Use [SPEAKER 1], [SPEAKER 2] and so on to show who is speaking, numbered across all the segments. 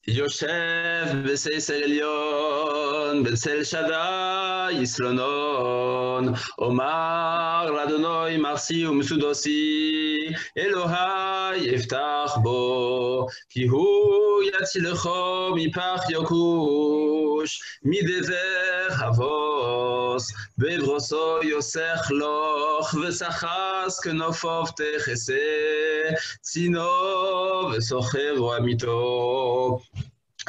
[SPEAKER 1] יושב בסייסר עליון, בצל שדי יסלונון, אומר לאדוני מרסי ומסודוסי, אלוהי יפתח בו, כי הוא יצילך מפח יוקוש, מדבר הבוס, בברוסו יוסך לוך, וסחס כנופוב תכסה, צינו וסוחרו עמיתו.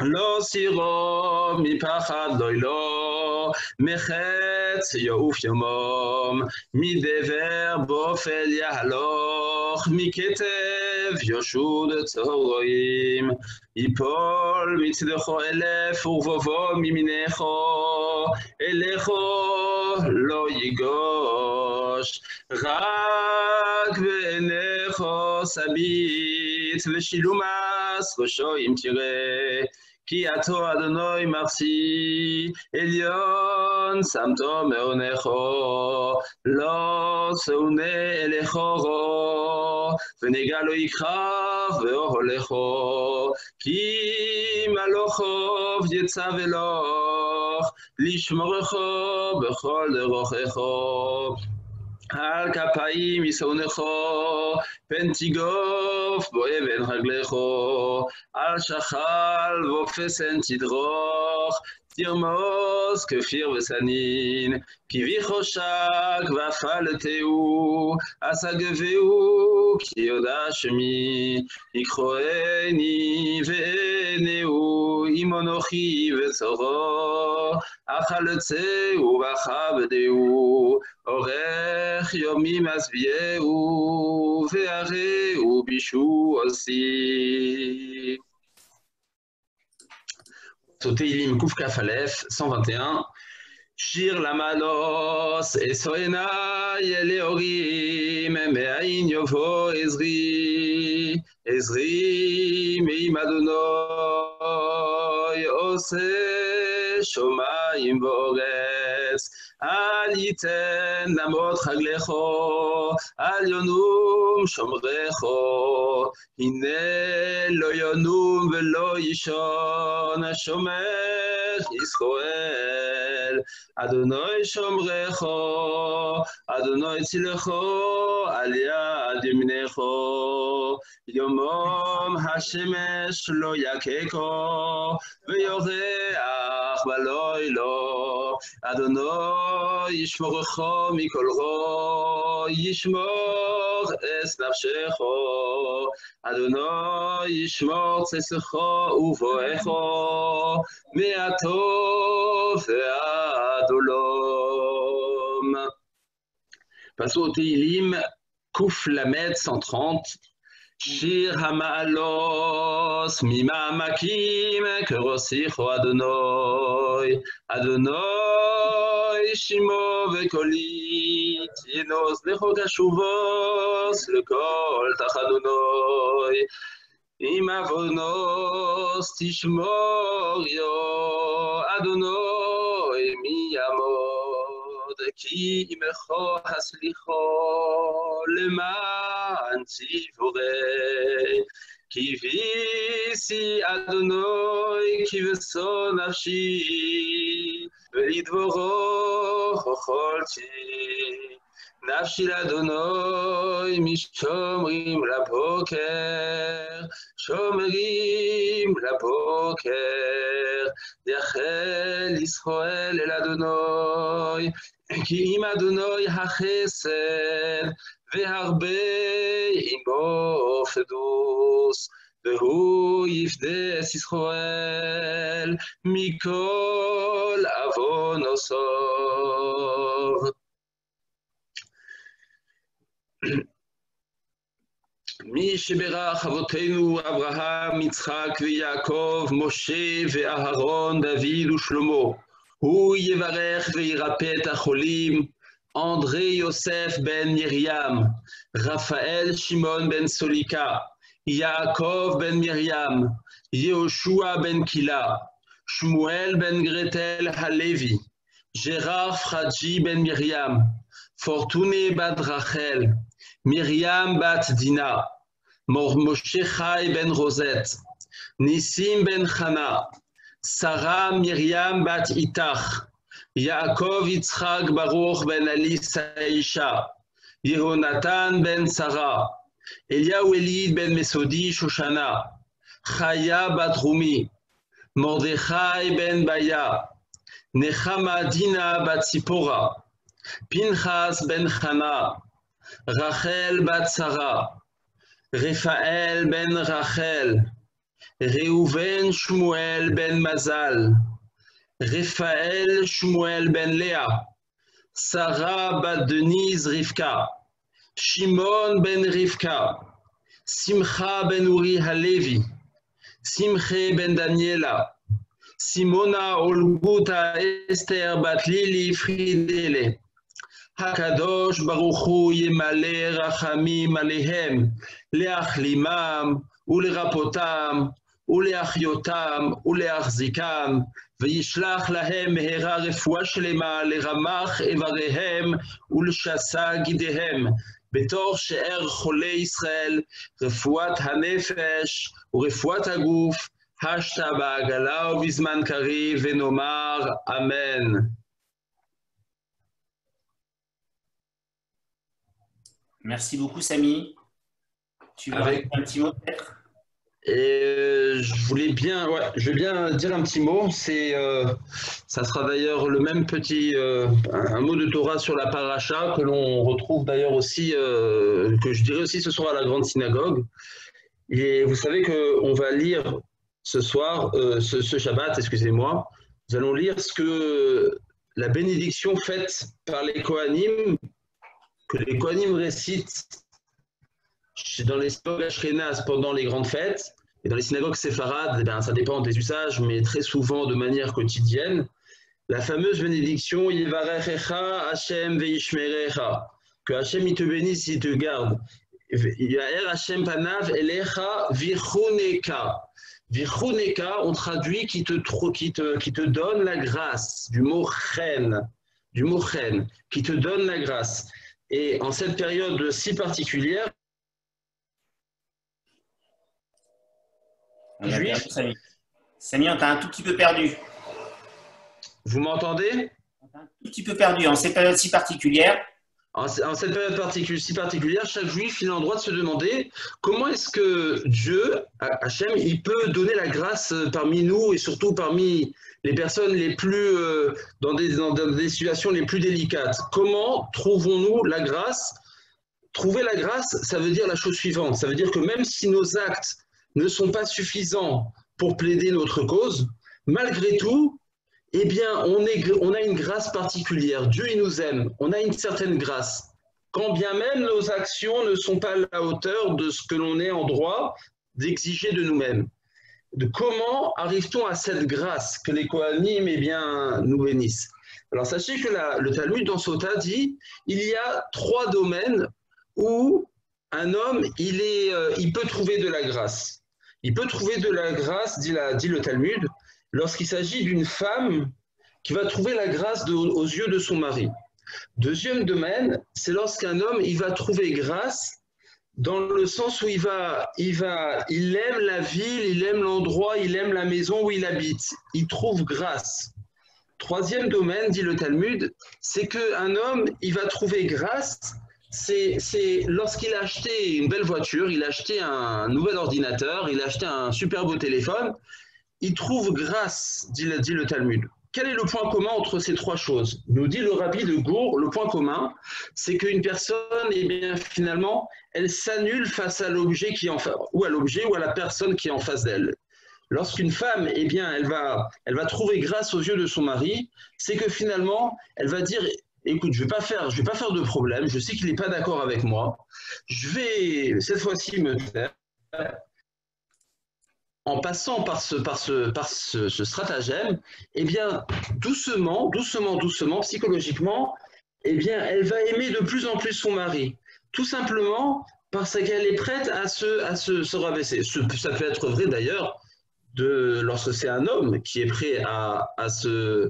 [SPEAKER 1] לא סירו מפחד לא מחץ יעוף יומום, מדבר בופל יהלוך, מכתב יושוד צהרויים, יפול מצדכו אלף ורבובו מימינךו, אליכו לא יגוש, רק בעיניכו סבית, ושילומס ראשו אם תראה, כי עתו אדוני מרסי, עליון שמתו מעונךו, לא שונא אליכו רו, ונגע לא יקרב ואוהלךו, כי מלוכו יצא ולוך, לשמורכו בכל דרכךו. על כפיים ישונכו, פן תיגוף בו אבן רגלךו, על שחל ופסן תדרוך, תרמוס כפיר וסנין, כי בי חושק ואפלתהו, אשגבהו כי יודע שמי, יקחוני ועיניהו, אם אנוכי וצורו, אכלצהו וכבדהו, אורך יומים אשביעהו, והראהו בישועתי. Teilim Kouf Kaf Aleph 121. Shir Lamanos Esoena Yeleorim Me'ain Yovo Ezri Ezri Me'im Adonai Ose Shomayim V'Oretz Al Yiten Namot Chaglecho Al Yonum Shomrecho Hine Lo Yonum V'Lo Yishon Shomer Yisrael Adonai Shomrecho Adonai Tzilecho Al Yad Yeminecho Yomom Hashemesh Lo Yakeko V'Yoreach V'Loilo Adonai Yishmorecho Mikol Ro Yishmor Es Nafshecho Adonai Yishmor Tzesecho Uvoecho Me'atov ve'ad olom. Passons au Teilim Kouf Lamed 130. Shir Hama'alos Mima'amakim Kerosicho Adonai Adonai Shimo Vekoli Tienos Lecho Kashuvos Lekol Tachadonai Im Avonos Tishmor Yo Adonai Miyamod Ki Imecho Haslicho Leman Tzivore Ki Visi Adonai Ki Veso Nafshi Velidvoro Chocholti Nafshi Adonai Mishomrim Laboker Shomrim Laboker Yachel Yisrael El Adonai Ki im Adonai HaChesed Ve'harbe imo fedus Ve'hu yifdes Yisrael Mikol avonosov. מי שברך אבותינו אברהם, יצחק ויעקב, משה ואהרון, דוד ושלמה, הוא יברך וירפא את החולים, אנדרי יוסף בן מרים, רפאל שמעון בן סוליקה, יעקב בן מרים, יהושע בן קילה, שמואל בן גרטל הלוי, ג'ראר פחג'י בן מרים, פורטונה בת רחל, מרים בת דינה, משה חי בן רוזט, Nissim ben Chana, Sarah Miriam bat Itach, Yaakov Yitzchak Baruch ben Alis Aisha, Yehonatan ben Sarah, Eliyahu Elid ben Mesodi Shoshana, Chaya bat Rumi, Mordechai ben Baya, Nechama Dina bat Sipora, Pinchas ben Chana, Rachel bat Sarah, Raphaël ben Rachel, Reuven Shmuel ben Mazal, Raphaël Shmuel ben Léa, Sarah bat Denise Rivka, Shimon ben Rivka, Simcha ben Uri Halevi, Simche ben Daniela, Simona Olguta Esther bat Lili Fridele, Hakadosh Baruch Hu Yemale Rachamim Alehem, Leachlimam, Ulerapotam, Uleachyotam, Uleachzikam, Vayishlach Lahem Mehera Refoua Shlema, Leramach Evarehem, Ulshasa Gidehem, Betor She'er Chole Israël, Refouat Hanefesh, Urefouat Haguf, Hashta Ba'agala Ubizman Kari, Venomar, Amen.
[SPEAKER 2] Merci beaucoup, Samy. Tu veux rajouter un petit mot peut-être?
[SPEAKER 1] Je vais bien dire un petit mot. Ça sera d'ailleurs le même petit un mot de Torah sur la paracha que l'on retrouve d'ailleurs aussi, que je dirais aussi ce soir à la grande synagogue. Et vous savez qu'on va lire ce soir, ce Shabbat, excusez-moi, nous allons lire ce que la bénédiction faite par les Kohanim, que les Kohanim récitent dans les synagogues ashkénazes pendant les grandes fêtes, et dans les synagogues séfarades, ça dépend des usages, mais très souvent de manière quotidienne, la fameuse bénédiction Yevarechecha Hashem veishmerecha, que Hashem il te bénisse, il te garde. Yaer Hashem panav elecha virchuneka. Virchuneka, on traduit qui te donne la grâce, du mot chen, qui te donne la grâce. Et en cette période si particulière,
[SPEAKER 2] Samy, on t'a un tout petit peu perdu.
[SPEAKER 1] Vous m'entendez?
[SPEAKER 2] On t'a un tout petit peu perdu en cette période si particulière.
[SPEAKER 1] En cette période si particulière, chaque juif il a le droit de se demander comment est-ce que Dieu, Hachem, il peut donner la grâce parmi nous et surtout parmi les personnes les plus dans des situations les plus délicates. Comment trouvons-nous la grâce? Trouver la grâce, ça veut dire la chose suivante. Ça veut dire que même si nos actes ne sont pas suffisants pour plaider notre cause, malgré tout, eh bien, on a une grâce particulière. Dieu, il nous aime. On a une certaine grâce. Quand bien même nos actions ne sont pas à la hauteur de ce que l'on est en droit d'exiger de nous-mêmes. Comment arrive-t-on à cette grâce que les Kohanim, eh bien, nous bénissent? Alors, sachez que le Talmud dans Sota dit il y a 3 domaines où un homme, il peut trouver de la grâce. Il peut trouver de la grâce, dit le Talmud, lorsqu'il s'agit d'une femme qui va trouver la grâce aux yeux de son mari. Deuxième domaine, c'est lorsqu'un homme il va trouver grâce dans le sens où il aime la ville, il aime l'endroit, il aime la maison où il habite. Il trouve grâce. Troisième domaine, dit le Talmud, c'est qu'un homme il va trouver grâce. C'est lorsqu'il a acheté une belle voiture, il a acheté un nouvel ordinateur, il a acheté un super beau téléphone, il trouve grâce, dit le Talmud. Quel est le point commun entre ces 3 choses? Nous dit le Rabbi de Gour, le point commun, c'est qu'une personne, eh bien, finalement, elle s'annule face à l'objet ou à la personne qui est en face d'elle. Lorsqu'une femme, eh bien, elle va trouver grâce aux yeux de son mari, c'est que finalement, elle va dire écoute, je vais pas faire de problème, je sais qu'il n'est pas d'accord avec moi, je vais cette fois-ci me taire. En passant par ce stratagème, eh bien, doucement, psychologiquement, eh bien, elle va aimer de plus en plus son mari. Tout simplement parce qu'elle est prête à se rabaisser. Ça peut être vrai d'ailleurs lorsque c'est un homme qui est prêt à se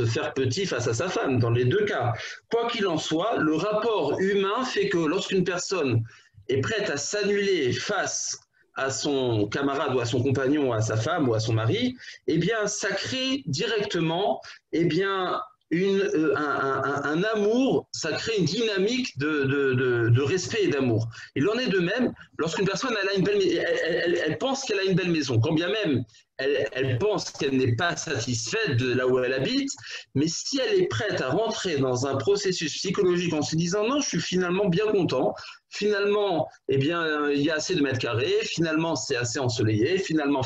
[SPEAKER 1] faire petit face à sa femme, dans les 2 cas. Quoi qu'il en soit, le rapport humain fait que lorsqu'une personne est prête à s'annuler face à son camarade ou à son compagnon, à sa femme ou à son mari, eh bien, ça crée directement, eh bien, un amour, ça crée une dynamique de respect et d'amour. Il en est de même lorsqu'une personne elle a une belle, elle pense qu'elle a une belle maison, quand bien même elle pense qu'elle n'est pas satisfaite de là où elle habite, mais si elle est prête à rentrer dans un processus psychologique en se disant non, je suis finalement bien content, finalement, eh bien, il y a assez de mètres carrés, finalement, c'est assez ensoleillé, finalement,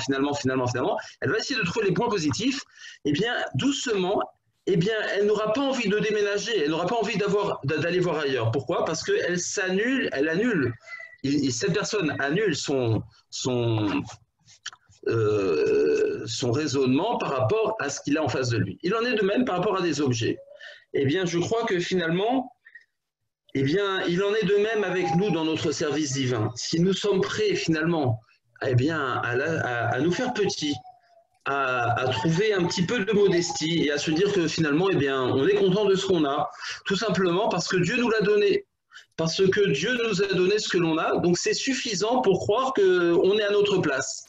[SPEAKER 1] elle va essayer de trouver les points positifs, eh bien, doucement, eh bien, elle n'aura pas envie de déménager, elle n'aura pas envie d'aller voir ailleurs. Pourquoi? Parce qu'elle s'annule, elle annule. Cette personne annule son raisonnement par rapport à ce qu'il a en face de lui. Il en est de même par rapport à des objets. Eh bien, je crois que finalement, eh bien, il en est de même avec nous dans notre service divin. Si nous sommes prêts finalement, eh bien, à nous faire petits, à trouver un petit peu de modestie et à se dire que finalement, eh bien, on est content de ce qu'on a, tout simplement parce que Dieu nous l'a donné. Parce que Dieu nous a donné ce que l'on a, donc c'est suffisant pour croire qu'on est à notre place.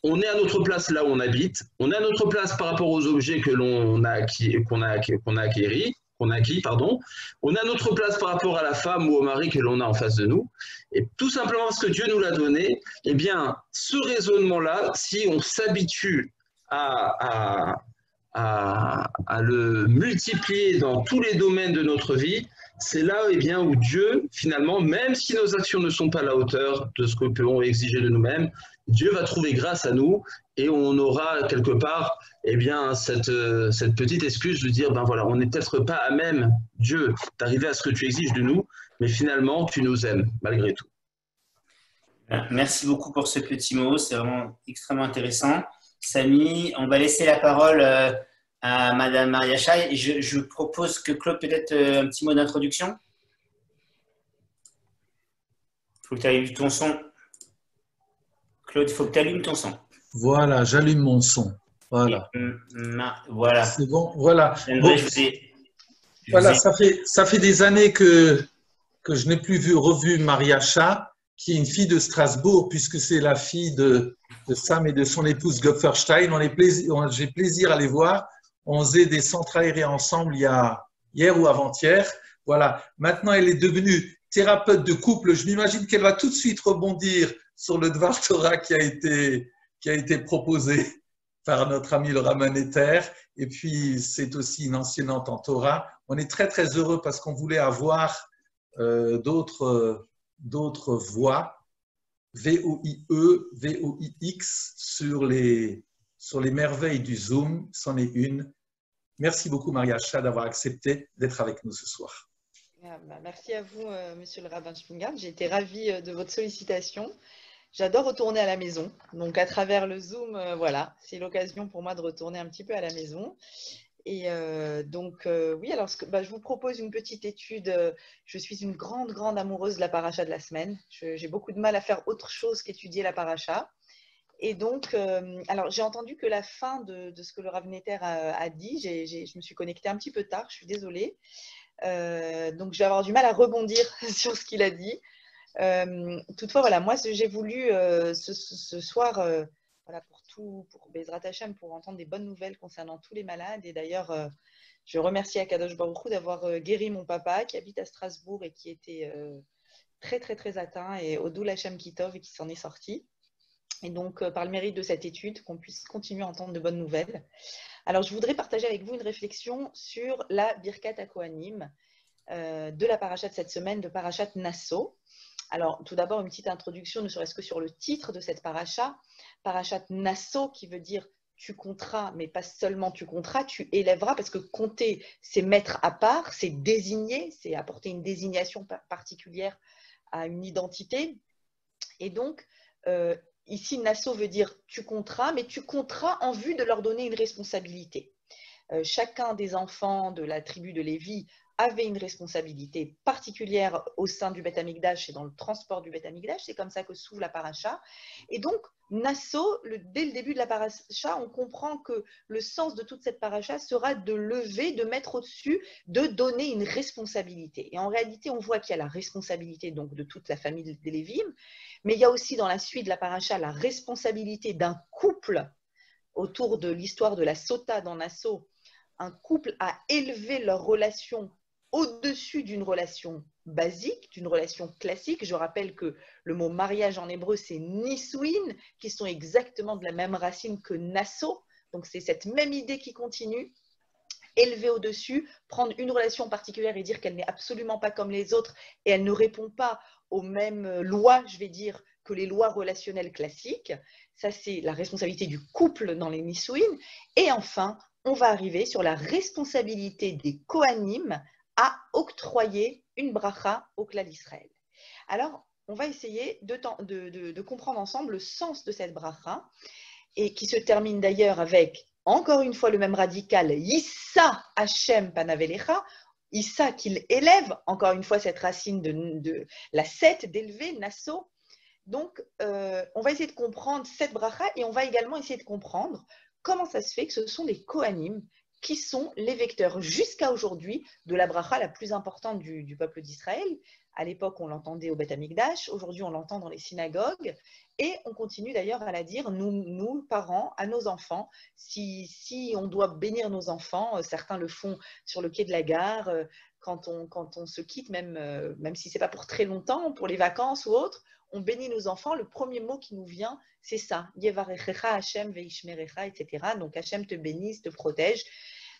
[SPEAKER 1] On est à notre place là où on habite, on est à notre place par rapport aux objets que l'on a acquis, qu'on a acquis, pardon. On est à notre place par rapport à la femme ou au mari que l'on a en face de nous. Et tout simplement parce que Dieu nous l'a donné, eh bien, ce raisonnement-là, si on s'habitue à le multiplier dans tous les domaines de notre vie, c'est là eh bien, où Dieu, finalement, même si nos actions ne sont pas à la hauteur de ce que nous pouvons exiger de nous-mêmes, Dieu va trouver grâce à nous et on aura quelque part eh bien, cette petite excuse de dire, ben voilà, on n'est peut-être pas à même, Dieu, d'arriver à ce que tu exiges de nous, mais finalement, tu nous aimes malgré tout.
[SPEAKER 2] Merci beaucoup pour ce petit mot, c'est vraiment extrêmement intéressant. Samy, on va laisser la parole à Madame Maria Chai. Je propose que Claude, peut-être un petit mot d'introduction. Il faut que tu allumes ton son. Claude, il faut que tu allumes ton son.
[SPEAKER 3] Voilà, j'allume mon son. Voilà.
[SPEAKER 2] Voilà.
[SPEAKER 3] C'est bon, voilà.
[SPEAKER 2] Bon,
[SPEAKER 3] voilà, ça fait des années que je n'ai plus revu Maria Cha, qui est une fille de Strasbourg, puisque c'est la fille de Sam et de son épouse Gopferstein. J'ai plaisir à les voir. On faisait des centres aérés ensemble hier ou avant-hier. Voilà. Maintenant, elle est devenue thérapeute de couple. Je m'imagine qu'elle va tout de suite rebondir sur le Dvar Torah qui a été proposé par notre ami le Raman Ether. Et puis, c'est aussi une enseignante en Torah. On est très, très heureux parce qu'on voulait avoir d'autres voix, V-O-I-E, V-O-I-X, sur les merveilles du Zoom. C'en est une. Merci beaucoup, Maria Cha, d'avoir accepté d'être avec nous ce soir.
[SPEAKER 4] Merci à vous, Monsieur le Rabbin Spungard. J'ai été ravie de votre sollicitation. J'adore retourner à la maison. Donc, à travers le Zoom, voilà, c'est l'occasion pour moi de retourner un petit peu à la maison. Et oui, alors je vous propose une petite étude. Je suis une grande, grande amoureuse de la paracha de la semaine. J'ai beaucoup de mal à faire autre chose qu'étudier la paracha. Et donc, alors j'ai entendu que la fin de ce que le Rav Neter a dit, je me suis connectée un petit peu tard, je suis désolée. Donc, je vais avoir du mal à rebondir sur ce qu'il a dit. Toutefois, voilà, moi, j'ai voulu ce soir, voilà, pour Bezrat Hashem, pour entendre des bonnes nouvelles concernant tous les malades. Et d'ailleurs, je remercie Akadosh Baruch Hu d'avoir guéri mon papa qui habite à Strasbourg et qui était très, très, très atteint, et Odul Hashem Kitov, et qui s'en est sorti. Et donc, par le mérite de cette étude, qu'on puisse continuer à entendre de bonnes nouvelles. Alors, je voudrais partager avec vous une réflexion sur la Birkat HaKohanim de la paracha de cette semaine, de Parashat Nasso. Alors, tout d'abord, une petite introduction, ne serait-ce que sur le titre de cette paracha. Parashat Nasso, qui veut dire tu compteras, mais pas seulement tu compteras, tu élèveras, parce que compter, c'est mettre à part, c'est désigner, c'est apporter une désignation particulière à une identité. Et donc, ici, Nasso veut dire tu compteras, mais tu compteras en vue de leur donner une responsabilité. chacun des enfants de la tribu de Lévi avait une responsabilité particulière au sein du Beth Amikdash et dans le transport du Beth Amikdash. C'est comme ça que s'ouvre la paracha. Et donc, Nasso, dès le début de la paracha, on comprend que le sens de toute cette paracha sera de lever, de mettre au-dessus, de donner une responsabilité. Et en réalité, on voit qu'il y a la responsabilité donc, de toute la famille des Lévim, mais il y a aussi dans la suite de la paracha la responsabilité d'un couple autour de l'histoire de la Sota dans Nasso. Un couple a élevé leur relation au-dessus d'une relation basique, d'une relation classique. Je rappelle que le mot mariage en hébreu, c'est nisouin, qui sont exactement de la même racine que nasso. Donc, c'est cette même idée qui continue. Élever au-dessus, prendre une relation particulière et dire qu'elle n'est absolument pas comme les autres et elle ne répond pas aux mêmes lois, je vais dire, que les lois relationnelles classiques. Ça, c'est la responsabilité du couple dans les nisouin. Et enfin, on va arriver sur la responsabilité des Kohanim à octroyer une bracha au clan d'Israël. Alors, on va essayer de comprendre ensemble le sens de cette bracha, et qui se termine d'ailleurs avec, encore une fois, le même radical, Issa Hashem Panavelecha, Issa qu'il élève, encore une fois, cette racine de la 7 d'élever, Nasso. Donc, on va essayer de comprendre cette bracha et on va également essayer de comprendre comment ça se fait que ce sont les Kohanim qui sont les vecteurs jusqu'à aujourd'hui de la bracha la plus importante du peuple d'Israël. À l'époque, on l'entendait au Beth Amikdash, aujourd'hui on l'entend dans les synagogues, et on continue d'ailleurs à la dire, nous, parents, à nos enfants. Si on doit bénir nos enfants, certains le font sur le quai de la gare, quand on se quitte, même si ce n'est pas pour très longtemps, pour les vacances ou autre, on bénit nos enfants, le premier mot qui nous vient, c'est ça, Yevarechecha Hashem veishmerecha, etc. Donc Hashem te bénisse, te protège.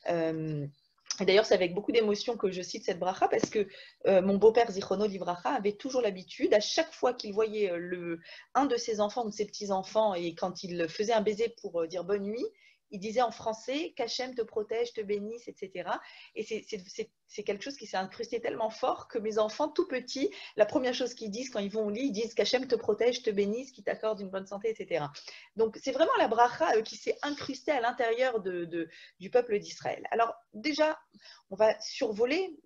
[SPEAKER 4] Et d'ailleurs, c'est avec beaucoup d'émotion que je cite cette bracha parce que mon beau-père Zichrono Livracha avait toujours l'habitude, à chaque fois qu'il voyait un de ses enfants ou de ses petits-enfants et quand il faisait un baiser pour dire bonne nuit, il disait en français qu'Hachem te protège, te bénisse, etc. Et c'est quelque chose qui s'est incrusté tellement fort que mes enfants, tout petits, la première chose qu'ils disent quand ils vont au lit, ils disent qu'Hachem te protège, te bénisse, qu'il t'accorde une bonne santé, etc. Donc, c'est vraiment la bracha qui s'est incrustée à l'intérieur du peuple d'Israël. Alors, déjà, on va survoler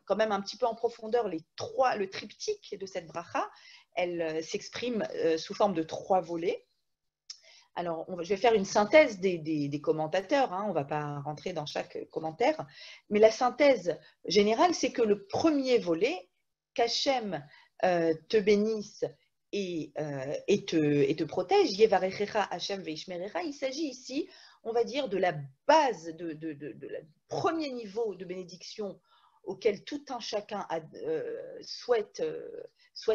[SPEAKER 4] quand même un petit peu en profondeur le triptyque de cette bracha. Elle s'exprime sous forme de 3 volets. Alors, je vais faire une synthèse des commentateurs, hein, on ne va pas rentrer dans chaque commentaire, mais la synthèse générale, c'est que le premier volet, qu'Hachem te bénisse et te protège, Yevarechecha Hashem veishmerecha, il s'agit ici, on va dire, de la base, de la premier niveau de bénédiction auquel tout un chacun souhaite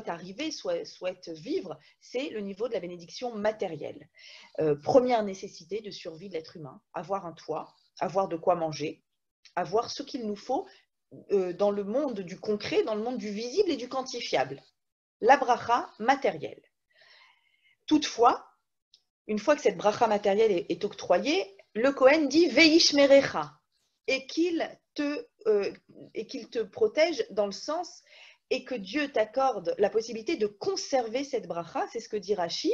[SPEAKER 4] arriver, souhaite vivre, c'est le niveau de la bénédiction matérielle. Première nécessité de survie de l'être humain, avoir un toit, avoir de quoi manger, avoir ce qu'il nous faut dans le monde du concret, dans le monde du visible et du quantifiable. La bracha matérielle. Toutefois, une fois que cette bracha matérielle est octroyée, le Kohen dit « Veishmerecha » et qu'il te protège dans le sens et que Dieu t'accorde la possibilité de conserver cette bracha, c'est ce que dit Rashi.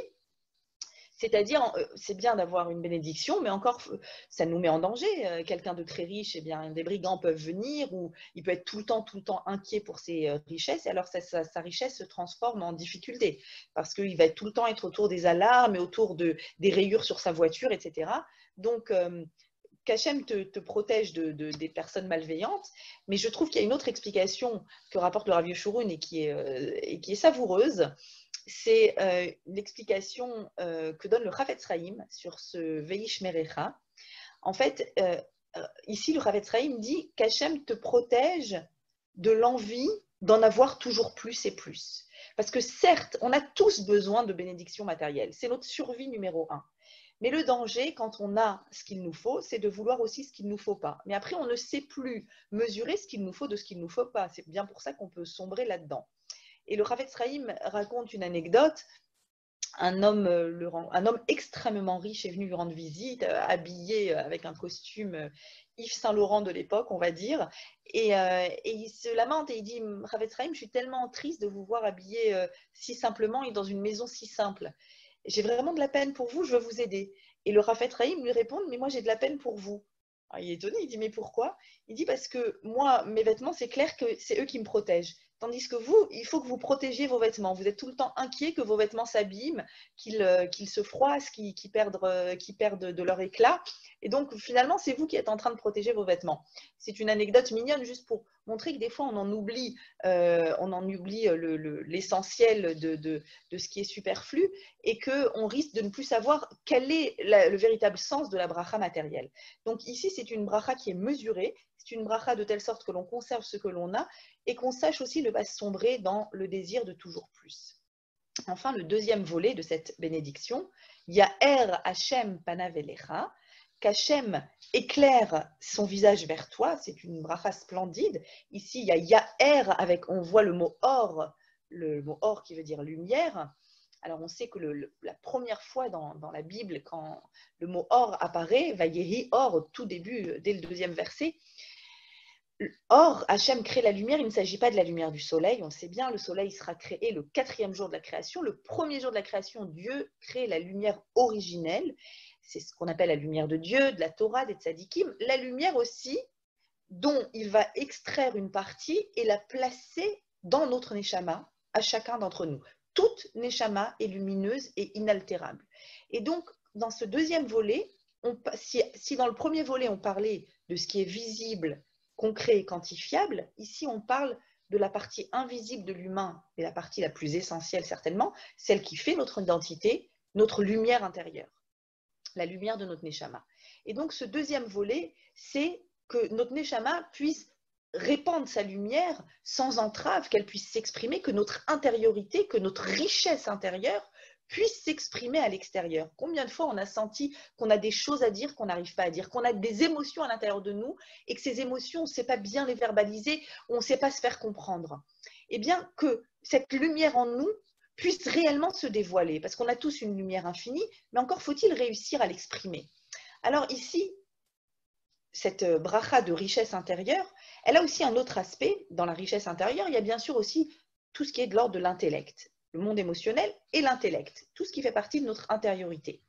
[SPEAKER 4] C'est-à-dire, c'est bien d'avoir une bénédiction, mais encore, ça nous met en danger. Quelqu'un de très riche, eh bien, des brigands peuvent venir, ou il peut être tout le temps inquiet pour ses richesses, et alors sa richesse se transforme en difficulté, parce qu'il va tout le temps être autour des alarmes et autour des rayures sur sa voiture, etc. Donc, qu'Hachem te protège des personnes malveillantes, mais je trouve qu'il y a une autre explication que rapporte le Rav Yeshurun et qui est savoureuse. C'est l'explication que donne le Chafetz Chaim sur ce Veishmerecha. En fait, ici, le Chafetz Chaim dit qu'Hachem te protège de l'envie d'en avoir toujours plus et plus. Parce que certes, on a tous besoin de bénédictions matérielles. C'est notre survie numéro 1. Mais le danger, quand on a ce qu'il nous faut, c'est de vouloir aussi ce qu'il ne nous faut pas. Mais après, on ne sait plus mesurer ce qu'il nous faut de ce qu'il ne nous faut pas. C'est bien pour ça qu'on peut sombrer là-dedans. Et le Chafetz Chaim raconte une anecdote. Un homme extrêmement riche est venu lui rendre visite, habillé avec un costume Yves Saint-Laurent de l'époque, on va dire. Et il se lamente et il dit « Chafetz Chaim, je suis tellement triste de vous voir habillé si simplement et dans une maison si simple. J'ai vraiment de la peine pour vous, je veux vous aider. » Et le Chafetz Chaim lui répond « Mais moi j'ai de la peine pour vous. » Alors, il est étonné, il dit mais pourquoi? Il dit parce que moi, mes vêtements, c'est clair que c'est eux qui me protègent. Tandis que vous, il faut que vous protégiez vos vêtements. Vous êtes tout le temps inquiet que vos vêtements s'abîment, qu'ils se froissent, qu'ils perdent de leur éclat. Et donc, finalement, c'est vous qui êtes en train de protéger vos vêtements. C'est une anecdote mignonne juste pour montrer que des fois, on en oublie l'essentiel de ce qui est superflu et qu'on risque de ne plus savoir quel est le véritable sens de la bracha matérielle. Donc ici, c'est une bracha qui est mesurée, c'est une bracha de telle sorte que l'on conserve ce que l'on a et qu'on sache aussi ne pas sombrer dans le désir de toujours plus. Enfin, le deuxième volet de cette bénédiction, Ya'er Hashem panav elecha, qu'Hachem éclaire son visage vers toi, c'est une bracha splendide. Ici, il y a Ya'er avec, on voit le mot or qui veut dire lumière. Alors, on sait que la première fois dans la Bible, quand le mot or apparaît, Vayehi or, au tout début, dès le deuxième verset, or, Hachem crée la lumière, il ne s'agit pas de la lumière du soleil, on le sait bien, le soleil sera créé le 4e jour de la création. Le premier jour de la création, Dieu crée la lumière originelle, c'est ce qu'on appelle la lumière de Dieu, de la Torah, des tzadikim, la lumière aussi dont il va extraire une partie et la placer dans notre neshama, à chacun d'entre nous. Toute neshama est lumineuse et inaltérable. Et donc, dans ce deuxième volet, si dans le premier volet, on parlait de ce qui est visible, concret et quantifiable, ici, on parle de la partie invisible de l'humain, et la partie la plus essentielle certainement, celle qui fait notre identité, notre lumière intérieure, la lumière de notre neshama. Et donc, ce deuxième volet, c'est que notre neshama puisse répandre sa lumière sans entrave, qu'elle puisse s'exprimer, que notre intériorité, que notre richesse intérieure puisse s'exprimer à l'extérieur. Combien de fois on a senti qu'on a des choses à dire qu'on n'arrive pas à dire, qu'on a des émotions à l'intérieur de nous et que ces émotions, on ne sait pas bien les verbaliser, on ne sait pas se faire comprendre. Eh bien, que cette lumière en nous puisse réellement se dévoiler, parce qu'on a tous une lumière infinie, mais encore faut-il réussir à l'exprimer. Alors ici, cette bracha de richesse intérieure, elle a aussi un autre aspect. Dans la richesse intérieure, il y a bien sûr aussi tout ce qui est de l'ordre de l'intellect, le monde émotionnel et l'intellect, tout ce qui fait partie de notre intériorité.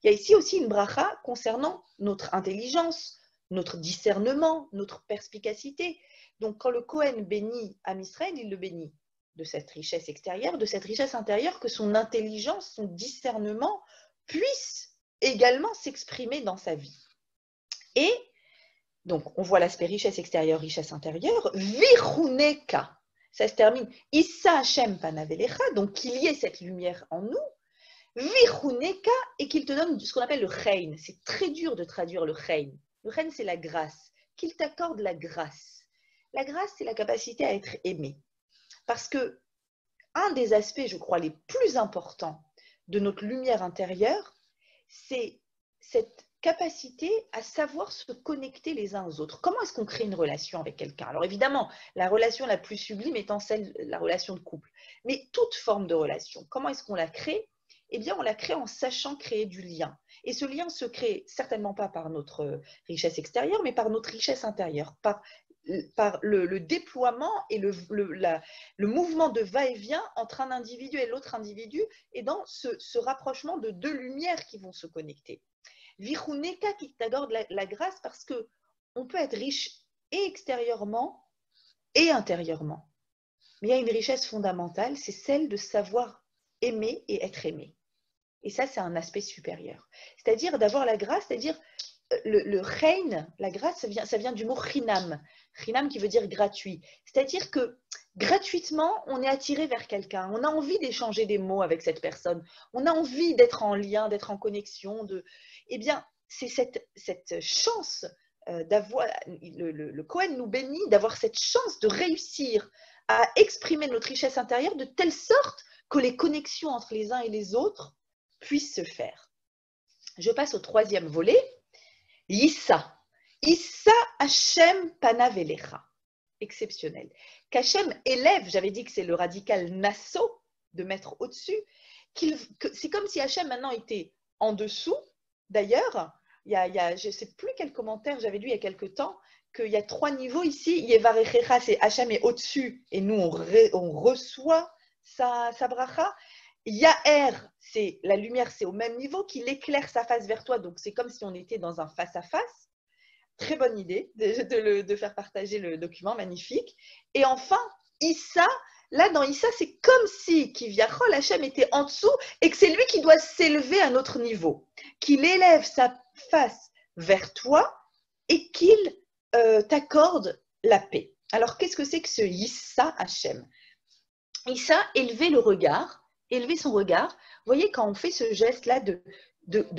[SPEAKER 4] Il y a ici aussi une bracha concernant notre intelligence, notre discernement, notre perspicacité. Donc quand le Kohen bénit Am Israël, il le bénit de cette richesse extérieure, de cette richesse intérieure, que son intelligence, son discernement puisse également s'exprimer dans sa vie. Et donc, on voit l'aspect richesse extérieure, richesse intérieure. Vichuneka, ça se termine. Issa Hashem panavelecha, donc qu'il y ait cette lumière en nous. Vichuneka, et qu'il te donne ce qu'on appelle le chein. C'est très dur de traduire le chein. Le chein, c'est la grâce. Qu'il t'accorde la grâce. La grâce, c'est la capacité à être aimé. Parce que un des aspects, je crois, les plus importants de notre lumière intérieure, c'est cette capacité à savoir se connecter les uns aux autres. Comment est-ce qu'on crée une relation avec quelqu'un? Alors évidemment, la relation la plus sublime étant la relation de couple. Mais toute forme de relation, comment est-ce qu'on la crée? Eh bien, on la crée en sachant créer du lien. Et ce lien se crée certainement pas par notre richesse extérieure, mais par notre richesse intérieure, par le déploiement et le mouvement de va-et-vient entre un individu et l'autre individu, et dans ce rapprochement de deux lumières qui vont se connecter. Vichuneka, qui t'accorde la grâce, parce qu'on peut être riche et extérieurement et intérieurement. Mais il y a une richesse fondamentale, c'est celle de savoir aimer et être aimé. Et ça, c'est un aspect supérieur. C'est-à-dire d'avoir la grâce, c'est-à-dire le chein, la grâce, ça vient du mot chinam. Chinam qui veut dire gratuit. C'est-à-dire que gratuitement, on est attiré vers quelqu'un. On a envie d'échanger des mots avec cette personne. On a envie d'être en lien, d'être en connexion. Eh bien, c'est cette chance d'avoir, le Kohen nous bénit d'avoir cette chance de réussir à exprimer notre richesse intérieure de telle sorte que les connexions entre les uns et les autres puissent se faire. Je passe au troisième volet. Issa. Issa Hashem panavelecha. Exceptionnel. Qu'Hachem élève, j'avais dit que c'est le radical nasso, de mettre au-dessus, c'est comme si Hachem maintenant était en dessous. D'ailleurs, je ne sais plus quel commentaire j'avais lu il y a quelque temps, qu'il y a 3 niveaux ici. Yevarechecha, c'est Hachem est au-dessus et nous on reçoit sa bracha. Ya'er, c'est la lumière, c'est au même niveau, qu'il éclaire sa face vers toi, donc c'est comme si on était dans un face-à-face. très bonne idée de faire partager le document, magnifique. Et enfin, Issa, là dans Issa, c'est comme si Kivyachol Hachem était en dessous et que c'est lui qui doit s'élever à notre niveau, qu'il élève sa face vers toi et qu'il t'accorde la paix. Alors, qu'est-ce que c'est que ce Issa Hachem? Issa, élever le regard, élever son regard. Vous voyez, quand on fait ce geste-là de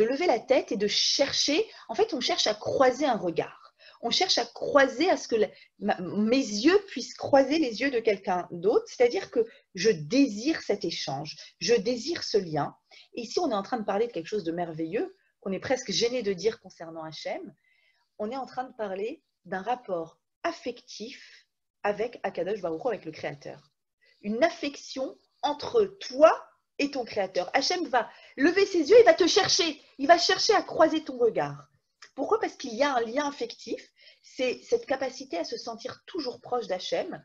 [SPEAKER 4] lever la tête et de chercher, en fait, on cherche à croiser un regard. On cherche à croiser, à ce que mes yeux puissent croiser les yeux de quelqu'un d'autre, c'est-à-dire que je désire cet échange, je désire ce lien. Et ici, on est en train de parler de quelque chose de merveilleux, qu'on est presque gêné de dire concernant Hachem. On est en train de parler d'un rapport affectif avec Akadosh Baruch Hu, avec le Créateur. Une affection entre toi et ton Créateur. Hachem va lever ses yeux, il va te chercher, il va chercher à croiser ton regard. Pourquoi? Parce qu'il y a un lien affectif, c'est cette capacité à se sentir toujours proche d'Hachem.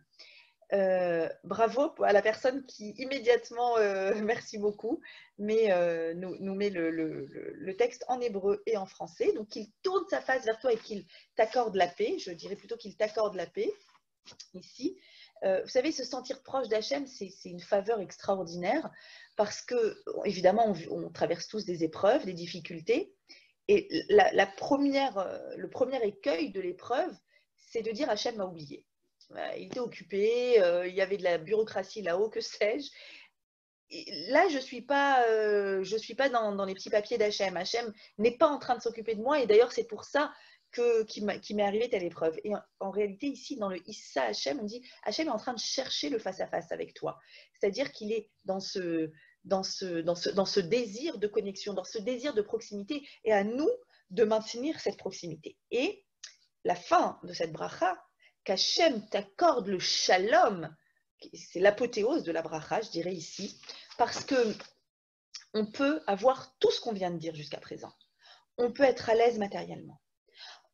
[SPEAKER 4] Bravo à la personne qui immédiatement, merci beaucoup, nous met le texte en hébreu et en français. Donc, qu'il tourne sa face vers toi et qu'il t'accorde la paix. Je dirais plutôt qu'il t'accorde la paix, ici. Vous savez, se sentir proche d'Hachem, c'est une faveur extraordinaire parce que, évidemment, on traverse tous des épreuves, des difficultés. Et le premier écueil de l'épreuve, c'est de dire Hachem m'a oublié. Il était occupé, il y avait de la bureaucratie là-haut, que sais-je. Là, je ne suis pas dans les petits papiers d'Hachem. Hachem n'est pas en train de s'occuper de moi et d'ailleurs, c'est pour ça qui m'est arrivé telle épreuve. Et en réalité, ici, dans le Issa Hachem, on dit Hachem est en train de chercher le face-à-face avec toi. C'est-à-dire qu'il est dans ce désir de connexion, dans ce désir de proximité et à nous de maintenir cette proximité. Et la fin de cette bracha, qu'Hachem t'accorde le shalom, c'est l'apothéose de la bracha, je dirais ici, parce que on peut avoir tout ce qu'on vient de dire jusqu'à présent. On peut être à l'aise matériellement.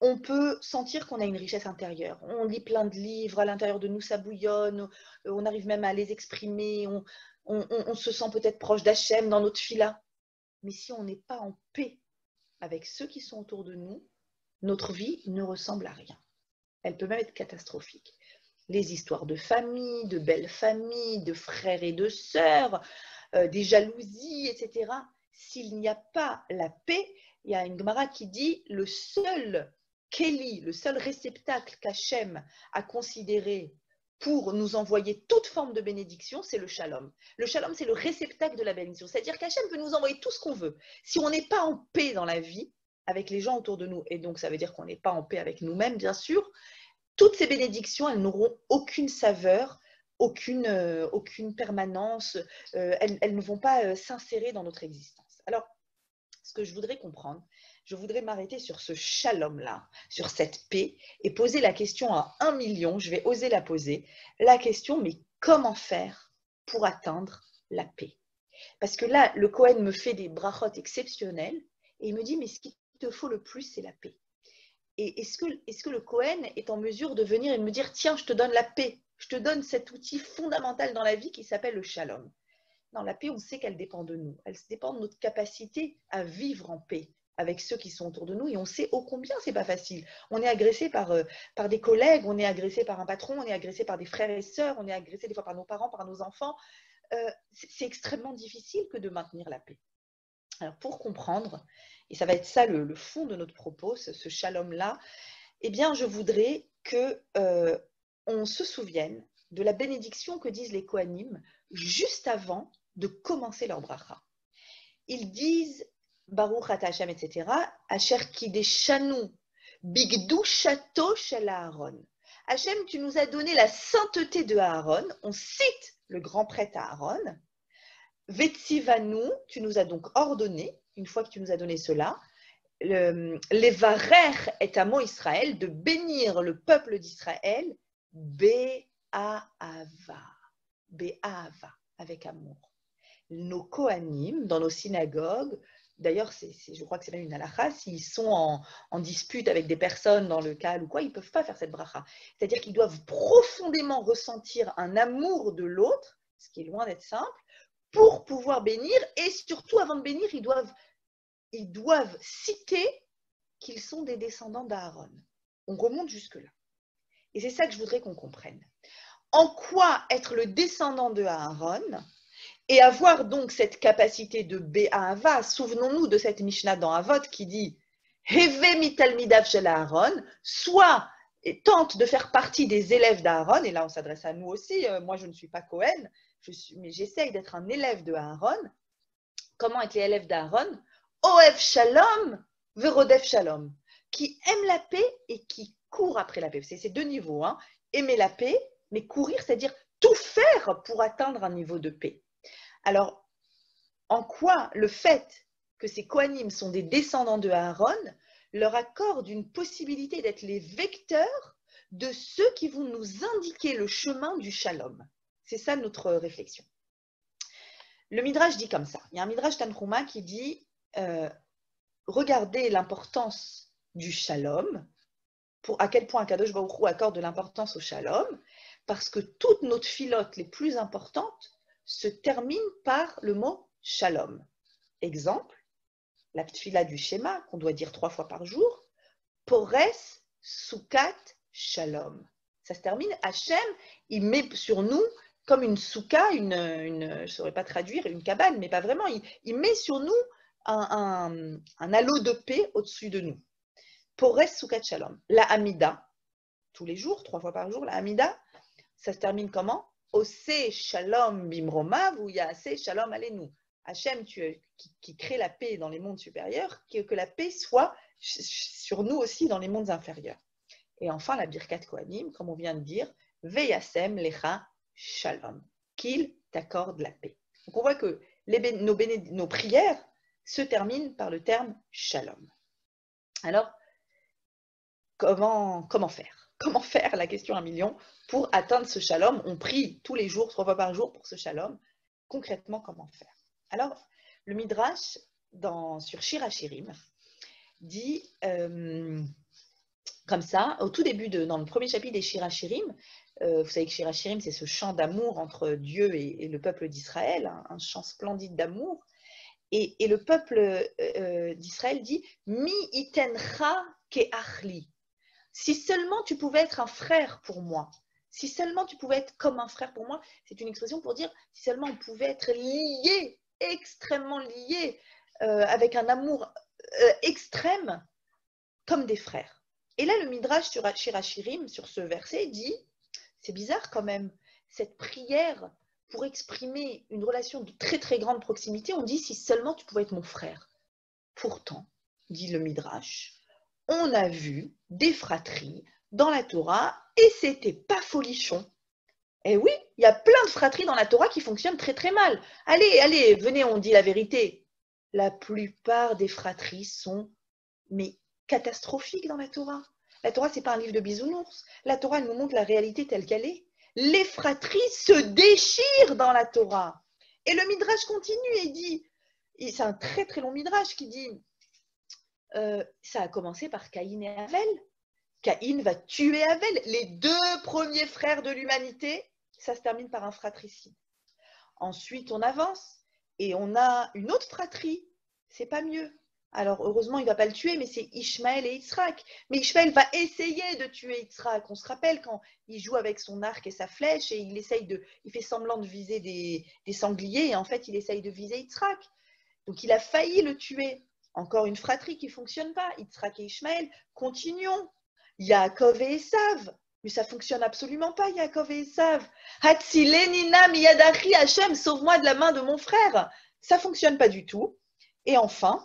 [SPEAKER 4] On peut sentir qu'on a une richesse intérieure. On lit plein de livres, à l'intérieur de nous, ça bouillonne, on arrive même à les exprimer, on se sent peut-être proche d'Hachem dans notre fila. Mais si on n'est pas en paix avec ceux qui sont autour de nous, notre vie ne ressemble à rien. Elle peut même être catastrophique. Les histoires de famille, de belles familles, de frères et de sœurs, des jalousies, etc. S'il n'y a pas la paix, il y a une Gemara qui dit le seul Kéli, le seul réceptacle qu'Hachem a considéré pour nous envoyer toute forme de bénédiction, c'est le shalom. Le shalom, c'est le réceptacle de la bénédiction. C'est-à-dire qu'Hachem peut nous envoyer tout ce qu'on veut. Si on n'est pas en paix dans la vie, avec les gens autour de nous, et donc ça veut dire qu'on n'est pas en paix avec nous-mêmes, bien sûr, toutes ces bénédictions, elles n'auront aucune saveur, aucune permanence, elles ne vont pas s'insérer dans notre existence. Alors, ce que je voudrais comprendre, je voudrais m'arrêter sur ce shalom-là, sur cette paix, et poser la question à 1 million, je vais oser la poser, la question, mais comment faire pour atteindre la paix? Parce que là, le Kohen me fait des brachot exceptionnels, et il me dit, mais ce qu'il te faut le plus, c'est la paix. Et est-ce que le Kohen est en mesure de venir et de me dire, tiens, je te donne la paix, je te donne cet outil fondamental dans la vie qui s'appelle le shalom? Non, la paix, on sait qu'elle dépend de nous. Elle dépend de notre capacité à vivre en paix avec ceux qui sont autour de nous. Et on sait ô combien c'est pas facile. On est agressé par des collègues, on est agressé par un patron, on est agressé par des frères et sœurs, on est agressé des fois par nos parents, par nos enfants. C'est extrêmement difficile que de maintenir la paix. Alors, pour comprendre, et ça va être ça le fond de notre propos, ce shalom-là, eh bien, je voudrais qu'on se souvienne de la bénédiction que disent les Kohanim juste avant de commencer leur bracha. Ils disent Baruch ata Hashem, etc. Asher kideshanu bigdushato shel Aaron. Hashem, tu nous as donné la sainteté de Aaron. On cite le grand prêtre Aaron. Vetzivanu, tu nous as donc ordonné, une fois que tu nous as donné cela, levarer et amo Israël, de bénir le peuple d'Israël, be'ahava, avec amour. Nos Kohanim, dans nos synagogues, d'ailleurs, je crois que c'est même une halakha, s'ils sont en dispute avec des personnes dans le Kahal ou quoi, ils ne peuvent pas faire cette bracha. C'est-à-dire qu'ils doivent profondément ressentir un amour de l'autre, ce qui est loin d'être simple, pour pouvoir bénir, et surtout, avant de bénir, ils doivent citer qu'ils sont des descendants d'Aaron. on remonte jusque-là. Et c'est ça que je voudrais qu'on comprenne. En quoi être le descendant de Aaron et avoir donc cette capacité de Bé'ava, souvenons-nous de cette Mishnah dans Avot qui dit « Heve mitalmidav shel Aaron » soit tente de faire partie des élèves d'Aaron, et là on s'adresse à nous aussi, moi je ne suis pas Cohen, mais j'essaye d'être un élève de Aaron. Comment être les élèves d'Aaron? Oev shalom, verodef shalom, qui aime la paix et qui court après la paix. C'est ces deux niveaux, hein. Aimer la paix, mais courir, c'est-à-dire tout faire pour atteindre un niveau de paix. Alors, en quoi le fait que ces Kohanim sont des descendants de Aaron leur accorde une possibilité d'être les vecteurs de ceux qui vont nous indiquer le chemin du shalom? C'est ça notre réflexion. Le Midrash dit comme ça. Il y a un Midrash Tanchuma qui dit regardez l'importance du shalom, à quel point Akadosh Baruch Hu accorde de l'importance au shalom, parce que toutes nos tfilotes les plus importantes se terminent par le mot shalom. Exemple, la tfila du schéma qu'on doit dire 3 fois par jour, Pores Sukat Shalom. Ça se termine, Hachem, il met sur nous comme une souka, je ne saurais pas traduire, une cabane, mais pas vraiment, il met sur nous un halo de paix au-dessus de nous. Pores Sukat Shalom. La Hamida, tous les jours, 3 fois par jour, la Hamida, ça se termine comment? Ose Shalom Bimromav ou Yaase Shalom Alenu. Hachem, qui crée la paix dans les mondes supérieurs, que la paix soit sur nous aussi dans les mondes inférieurs. Et enfin, la Birkat Kohanim, comme on vient de dire, Veyasem Lecha Shalom, qu'il t'accorde la paix. Donc on voit que nos prières se terminent par le terme Shalom. Alors, comment faire? Comment faire, la question 1 million, pour atteindre ce Shalom? On prie tous les jours, 3 fois par jour pour ce Shalom. Concrètement, comment faire? Alors, le Midrash, sur Shir HaShirim, dit comme ça, au tout début, dans le premier chapitre des Shir HaShirim, vous savez que Shir HaShirim, c'est ce chant d'amour entre Dieu et le peuple d'Israël, un chant splendide d'amour. Et le peuple d'Israël dit « Mi itencha ke'achli » si seulement tu pouvais être un frère pour moi, si seulement tu pouvais être comme un frère pour moi, c'est une expression pour dire si seulement on pouvait être liés, extrêmement liés, avec un amour extrême, comme des frères. Et là, le Midrash sur Shir HaShirim, sur ce verset, dit, c'est bizarre quand même, cette prière pour exprimer une relation de très très grande proximité, on dit si seulement tu pouvais être mon frère. Pourtant, dit le Midrash, on a vu des fratries dans la Torah et c'était pas folichon. Eh oui, il y a plein de fratries dans la Torah qui fonctionnent très très mal. Allez, venez, on dit la vérité. La plupart des fratries sont catastrophiques dans la Torah. La Torah, c'est pas un livre de bisounours. La Torah, elle nous montre la réalité telle qu'elle est. Les fratries se déchirent dans la Torah. Et le Midrash continue et dit, c'est un très très long Midrash qui dit, ça a commencé par Caïn et Avel. Caïn va tuer Avel. Les 2 premiers frères de l'humanité, ça se termine par un fratricide. Ensuite, on avance et on a une autre fratrie. C'est pas mieux. Alors, heureusement, il ne va pas le tuer, mais c'est Ishmaël et Yitzhak. Mais Ishmaël va essayer de tuer Yitzhak. On se rappelle quand il joue avec son arc et sa flèche et il fait semblant de viser des sangliers et en fait, il essaye de viser Yitzhak. Donc, il a failli le tuer. Encore une fratrie qui ne fonctionne pas. Yitzhak et Ishmaël, continuons. Yaakov et Esav. Mais ça ne fonctionne absolument pas, Yaakov et Esav. Hatzilenina miyadachi Hachem, sauve-moi de la main de mon frère. Ça ne fonctionne pas du tout. Et enfin,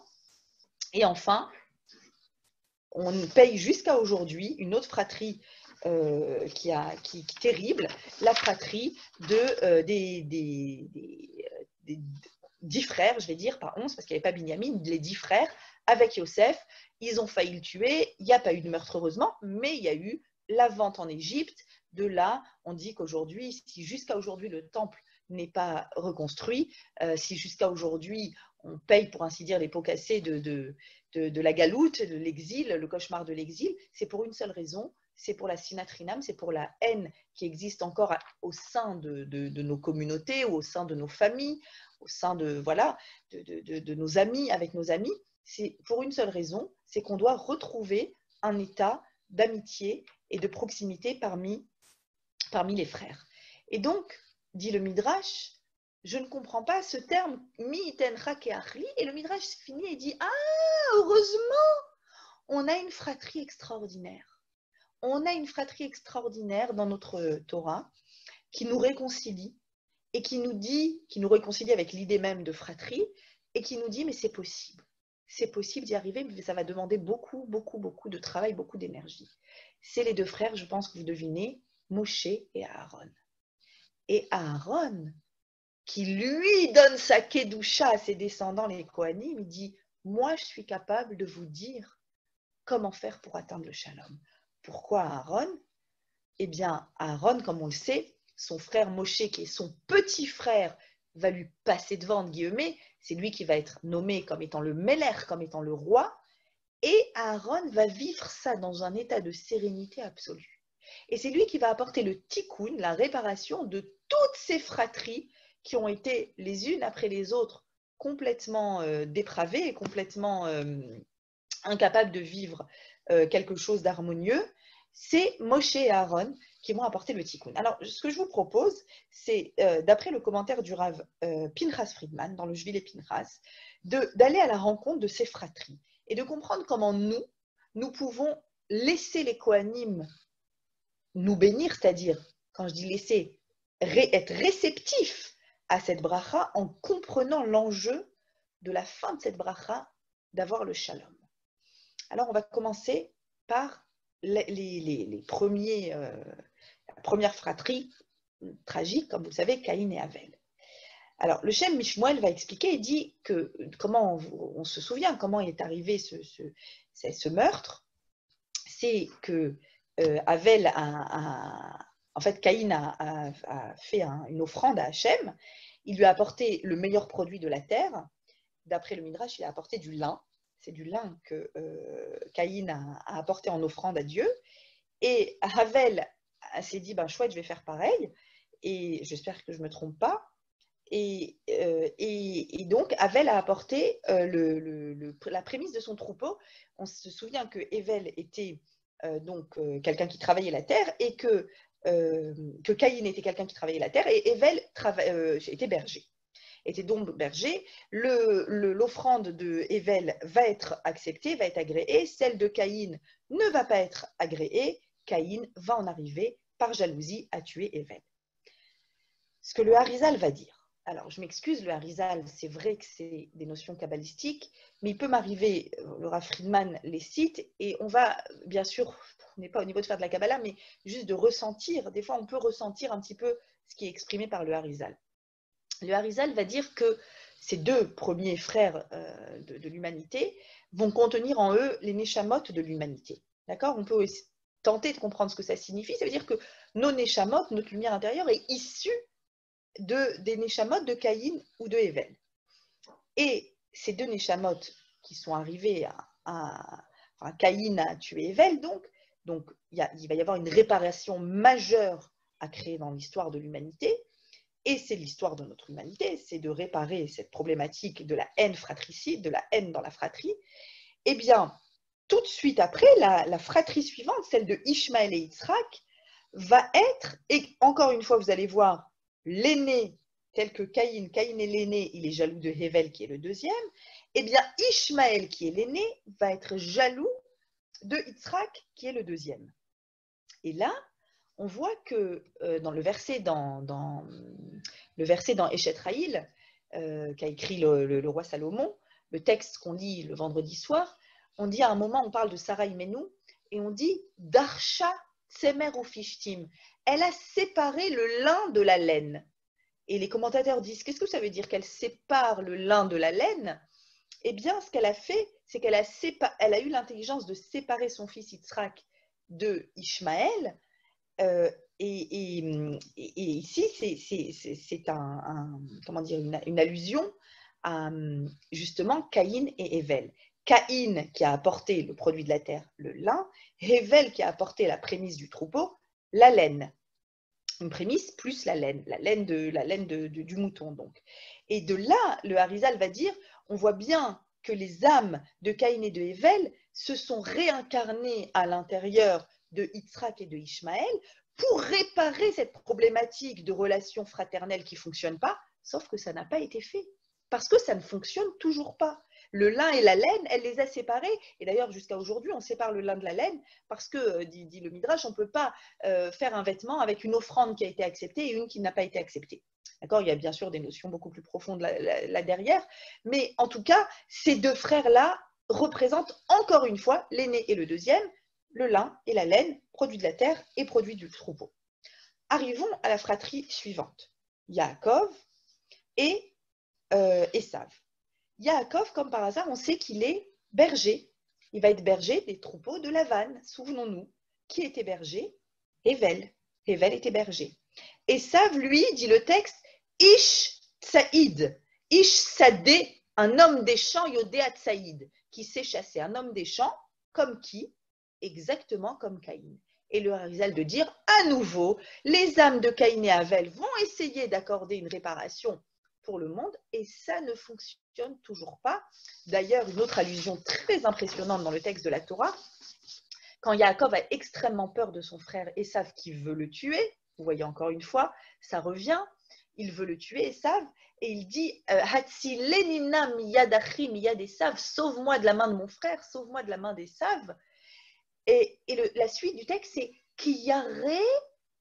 [SPEAKER 4] on paye jusqu'à aujourd'hui une autre fratrie qui est terrible, la fratrie des 10 frères, je vais dire, pas 11, parce qu'il n'y avait pas Binyamin, les 10 frères, avec Yosef. Ils ont failli le tuer, il n'y a pas eu de meurtre heureusement, mais il y a eu la vente en Égypte. De là, on dit qu'aujourd'hui, si jusqu'à aujourd'hui le temple n'est pas reconstruit, si jusqu'à aujourd'hui on paye pour ainsi dire les pots cassés de la galoute, de l'exil, le cauchemar de l'exil, c'est pour une seule raison, c'est pour la sinatrinam, c'est pour la haine qui existe encore au sein de nos communautés, ou au sein de nos familles, au sein de nos amis, avec nos amis. C'est pour une seule raison, c'est qu'on doit retrouver un état d'amitié et de proximité parmi les frères. Et donc, dit le Midrash, je ne comprends pas ce terme mi tencha keachli, et le Midrash finit et dit, ah, heureusement, on a une fratrie extraordinaire. On a une fratrie extraordinaire dans notre Torah qui nous réconcilie et qui nous réconcilie avec l'idée même de fratrie et qui nous dit, mais c'est possible. C'est possible d'y arriver, mais ça va demander beaucoup, beaucoup, beaucoup de travail, beaucoup d'énergie. C'est les deux frères, je pense que vous devinez, Moshe et Aaron. Et Aaron, qui lui donne sa kedusha à ses descendants, les Kohanim, il dit, moi je suis capable de vous dire comment faire pour atteindre le shalom. Pourquoi Aaron? Eh bien, Aaron, comme on le sait, son frère Moshe, qui est son petit frère, va lui passer devant, entre guillemets, c'est lui qui va être nommé comme étant le Meler, comme étant le roi, et Aaron va vivre ça dans un état de sérénité absolue. Et c'est lui qui va apporter le tikkun, la réparation de toutes ces fratries qui ont été les unes après les autres complètement dépravées et complètement incapables de vivre quelque chose d'harmonieux. C'est Moshe et Aaron qui vont apporter le tikkun. Alors, ce que je vous propose, c'est, d'après le commentaire du Rav Pinchas Friedman, dans le Shvile et Pinchas, d'aller à la rencontre de ces fratries et de comprendre comment nous pouvons laisser les Kohanim nous bénir, c'est-à-dire, quand je dis laisser, être réceptif à cette bracha en comprenant l'enjeu de la fin de cette bracha, d'avoir le shalom. Alors, on va commencer par les premiers, la première fratrie tragique, comme vous le savez, Caïn et Avel. Alors, le Shem Mishmuel va expliquer et dit que, comment on se souvient, comment est arrivé ce meurtre, c'est que Avel en fait, Caïn a fait une offrande à Hachem, il lui a apporté le meilleur produit de la terre, d'après le Midrash, il a apporté du lin, c'est du lin que Caïn a apporté en offrande à Dieu, et Avel s'est dit, ben chouette, je vais faire pareil, et j'espère que je ne me trompe pas, et donc Avel a apporté la prémisse de son troupeau. On se souvient que Evel était quelqu'un qui travaillait la terre, et que Caïn était quelqu'un qui travaillait la terre, et Evel était berger. Était donc berger. L'offrande de Evel va être acceptée, va être agréée, celle de Caïn ne va pas être agréée, Caïn va en arriver par jalousie à tuer Evel. Ce que le Harizal va dire, alors je m'excuse, le Harizal, c'est vrai que c'est des notions kabbalistiques, mais il peut m'arriver, le Rav Friedman les cite, et on va, bien sûr, on n'est pas au niveau de faire de la Kabbalah, mais juste de ressentir, des fois on peut ressentir un petit peu ce qui est exprimé par le Harizal. Le Harizal va dire que ces deux premiers frères de l'humanité vont contenir en eux les neshamot de l'humanité. D'accord? On peut aussi tenter de comprendre ce que ça signifie. Ça veut dire que nos neshamot, notre lumière intérieure, est issue des neshamot de Caïn ou de Evel. Et ces deux neshamot qui sont arrivés Caïn a tué Evel, donc il va y avoir une réparation majeure à créer dans l'histoire de l'humanité. Et c'est l'histoire de notre humanité, c'est de réparer cette problématique de la haine fratricide, de la haine dans la fratrie. Eh bien, tout de suite après, la fratrie suivante, celle de Ishmaël et Yitzhak, va être, et encore une fois, vous allez voir, l'aîné, tel que Caïn est l'aîné, il est jaloux de Hevel qui est le deuxième, eh bien, Ishmaël qui est l'aîné va être jaloux de Yitzhak qui est le deuxième. Et là, on voit que dans le verset dans Eshet Raïl, qu'a écrit le roi Salomon, le texte qu'on lit le vendredi soir, on dit à un moment, on parle de Sarah Imenu, et on dit « Darsha tsemer ufishtim ». Elle a séparé le lin de la laine. Et les commentateurs disent, qu'est-ce que ça veut dire qu'elle sépare le lin de la laine? Eh bien, ce qu'elle a fait, c'est qu'elle a eu l'intelligence de séparer son fils Yitzhak de Ishmaël. Et ici, c'est une allusion à justement Caïn et Evel. Caïn qui a apporté le produit de la terre, le lin, Evel qui a apporté la prémisse du troupeau, la laine. Une prémisse plus la laine du mouton donc. Et de là, le Harizal va dire, on voit bien que les âmes de Caïn et de Evel se sont réincarnés à l'intérieur de Yitzhak et de Ishmaël pour réparer cette problématique de relation fraternelle qui ne fonctionne pas, sauf que ça n'a pas été fait, parce que ça ne fonctionne toujours pas. Le lin et la laine, elle les a séparés, et d'ailleurs jusqu'à aujourd'hui, on sépare le lin de la laine, parce que, dit le Midrash, on ne peut pas faire un vêtement avec une offrande qui a été acceptée et une qui n'a pas été acceptée. D'accord ? Il y a bien sûr des notions beaucoup plus profondes là derrière, mais en tout cas, ces deux frères-là représentent encore une fois, l'aîné et le deuxième, le lin et la laine, produits de la terre et produits du troupeau. Arrivons à la fratrie suivante, Yaakov et Esav. Yaakov, comme par hasard, on sait qu'il est berger. Il va être berger des troupeaux de Lavan. Souvenons-nous, qui était berger? Hével. Hével était berger. Esav, lui, dit le texte, Ish Tsaïd. Ish Sadé, un homme des champs, Yodéa Tsaïd, qui sait chasser. Un homme des champs, comme qui? Exactement comme Caïn. Et le Harizal de dire, à nouveau, les âmes de Caïn et Havel vont essayer d'accorder une réparation pour le monde, et ça ne fonctionne toujours pas. D'ailleurs, une autre allusion très impressionnante dans le texte de la Torah, quand Yaakov a extrêmement peur de son frère Esav qui veut le tuer, vous voyez encore une fois, ça revient, il veut le tuer, Esav, et il dit Hatzilenina miyad achi miyad Esav, sauve-moi de la main de mon frère, sauve-moi de la main d'Esav. Et la suite du texte, c'est Kiyare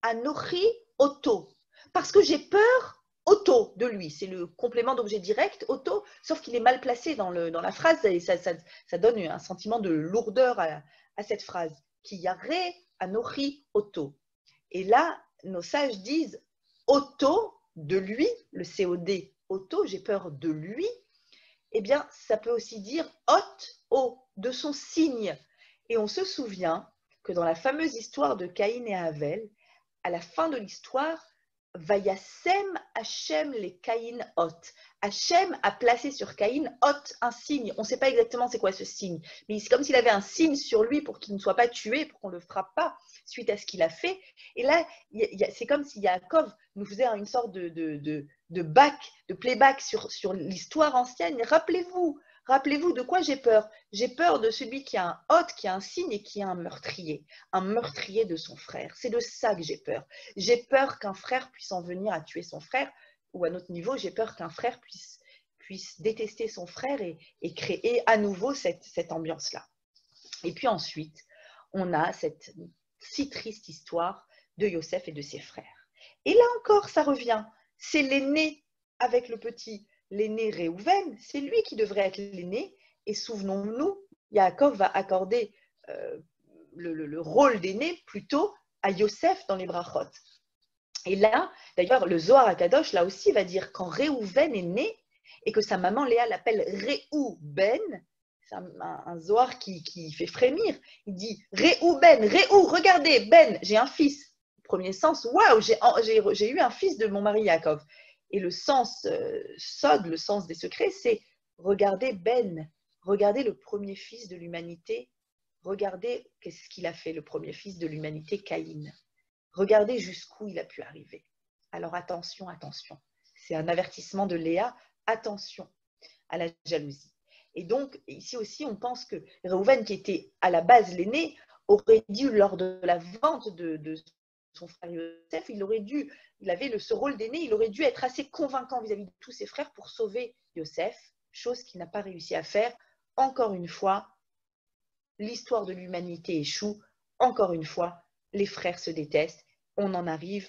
[SPEAKER 4] anochi oto, parce que j'ai peur auto de lui. C'est le complément d'objet direct, auto, sauf qu'il est mal placé dans la phrase et ça donne un sentiment de lourdeur à cette phrase. Kiyare anochi oto. Et là, nos sages disent auto de lui, le COD, auto, j'ai peur de lui. Eh bien, ça peut aussi dire ot, de son signe. Et on se souvient que dans la fameuse histoire de Caïn et Havel, à la fin de l'histoire, Vayasem Hachem les Caïn Hot. Hachem a placé sur Caïn Hot un signe. On ne sait pas exactement c'est quoi ce signe, mais c'est comme s'il avait un signe sur lui pour qu'il ne soit pas tué, pour qu'on ne le frappe pas suite à ce qu'il a fait. Et là, c'est comme si Yaakov nous faisait une sorte de playback sur l'histoire ancienne. Rappelez-vous de quoi j'ai peur. J'ai peur de celui qui a un hôte, qui a un signe et qui a un meurtrier de son frère. C'est de ça que j'ai peur. J'ai peur qu'un frère puisse en venir à tuer son frère, ou à notre niveau, j'ai peur qu'un frère puisse détester son frère et créer à nouveau cette ambiance-là. Et puis ensuite, on a cette si triste histoire de Yosef et de ses frères. Et là encore, ça revient. C'est l'aîné avec le petit. L'aîné Réhouven, c'est lui qui devrait être l'aîné. Et souvenons-nous, Yaakov va accorder le rôle d'aîné plutôt à Yosef dans les brachot. Et là, d'ailleurs, le Zohar HaKadosh, là aussi, va dire quand Réhouven est né et que sa maman Léa l'appelle Réhouben, c'est un Zohar qui fait frémir. Il dit Réhouben, regardez, Ben, j'ai un fils. Premier sens, waouh, j'ai eu un fils de mon mari Yaakov. Et le sens sod, le sens des secrets, c'est regardez Ben, regardez le premier fils de l'humanité, regardez qu'est-ce qu'il a fait, le premier fils de l'humanité, Caïn. Regardez jusqu'où il a pu arriver. Alors attention, attention. C'est un avertissement de Léa, attention à la jalousie. Et donc, ici aussi, on pense que Réhouven, qui était à la base l'aîné, aurait dû, lors de la vente de son frère Yosef, il avait ce rôle d'aîné, il aurait dû être assez convaincant vis-à-vis de tous ses frères pour sauver Yosef, chose qu'il n'a pas réussi à faire. Encore une fois, l'histoire de l'humanité échoue. Encore une fois, les frères se détestent. On en arrive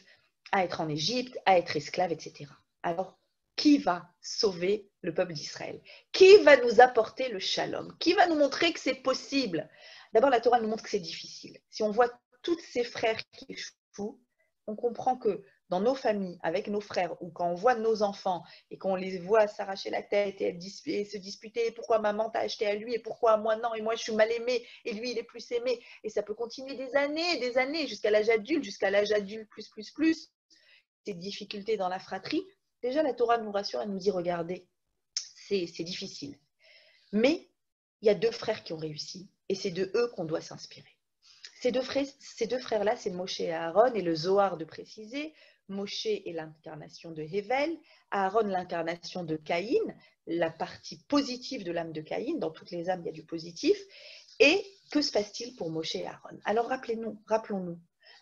[SPEAKER 4] à être en Égypte, à être esclave, etc. Alors, qui va sauver le peuple d'Israël? Qui va nous apporter le shalom? Qui va nous montrer que c'est possible? D'abord, la Torah nous montre que c'est difficile. Si on voit tous ces frères qui échouent, on comprend que dans nos familles, avec nos frères, ou quand on voit nos enfants et qu'on les voit s'arracher la tête et se disputer pourquoi maman t'a acheté à lui et pourquoi moi non, et moi je suis mal aimée et lui il est plus aimé, et ça peut continuer des années, jusqu'à l'âge adulte, plus, ces difficultés dans la fratrie. Déjà la Torah nous rassure, elle nous dit regardez, c'est difficile. Mais il y a deux frères qui ont réussi et c'est de eux qu'on doit s'inspirer. Ces deux frères-là, c'est Moshe et Aaron, et le Zohar de préciser. Moshe est l'incarnation de Hével, Aaron l'incarnation de Caïn, la partie positive de l'âme de Caïn. Dans toutes les âmes, il y a du positif. Et que se passe-t-il pour Moshe et Aaron? Alors rappelons-nous,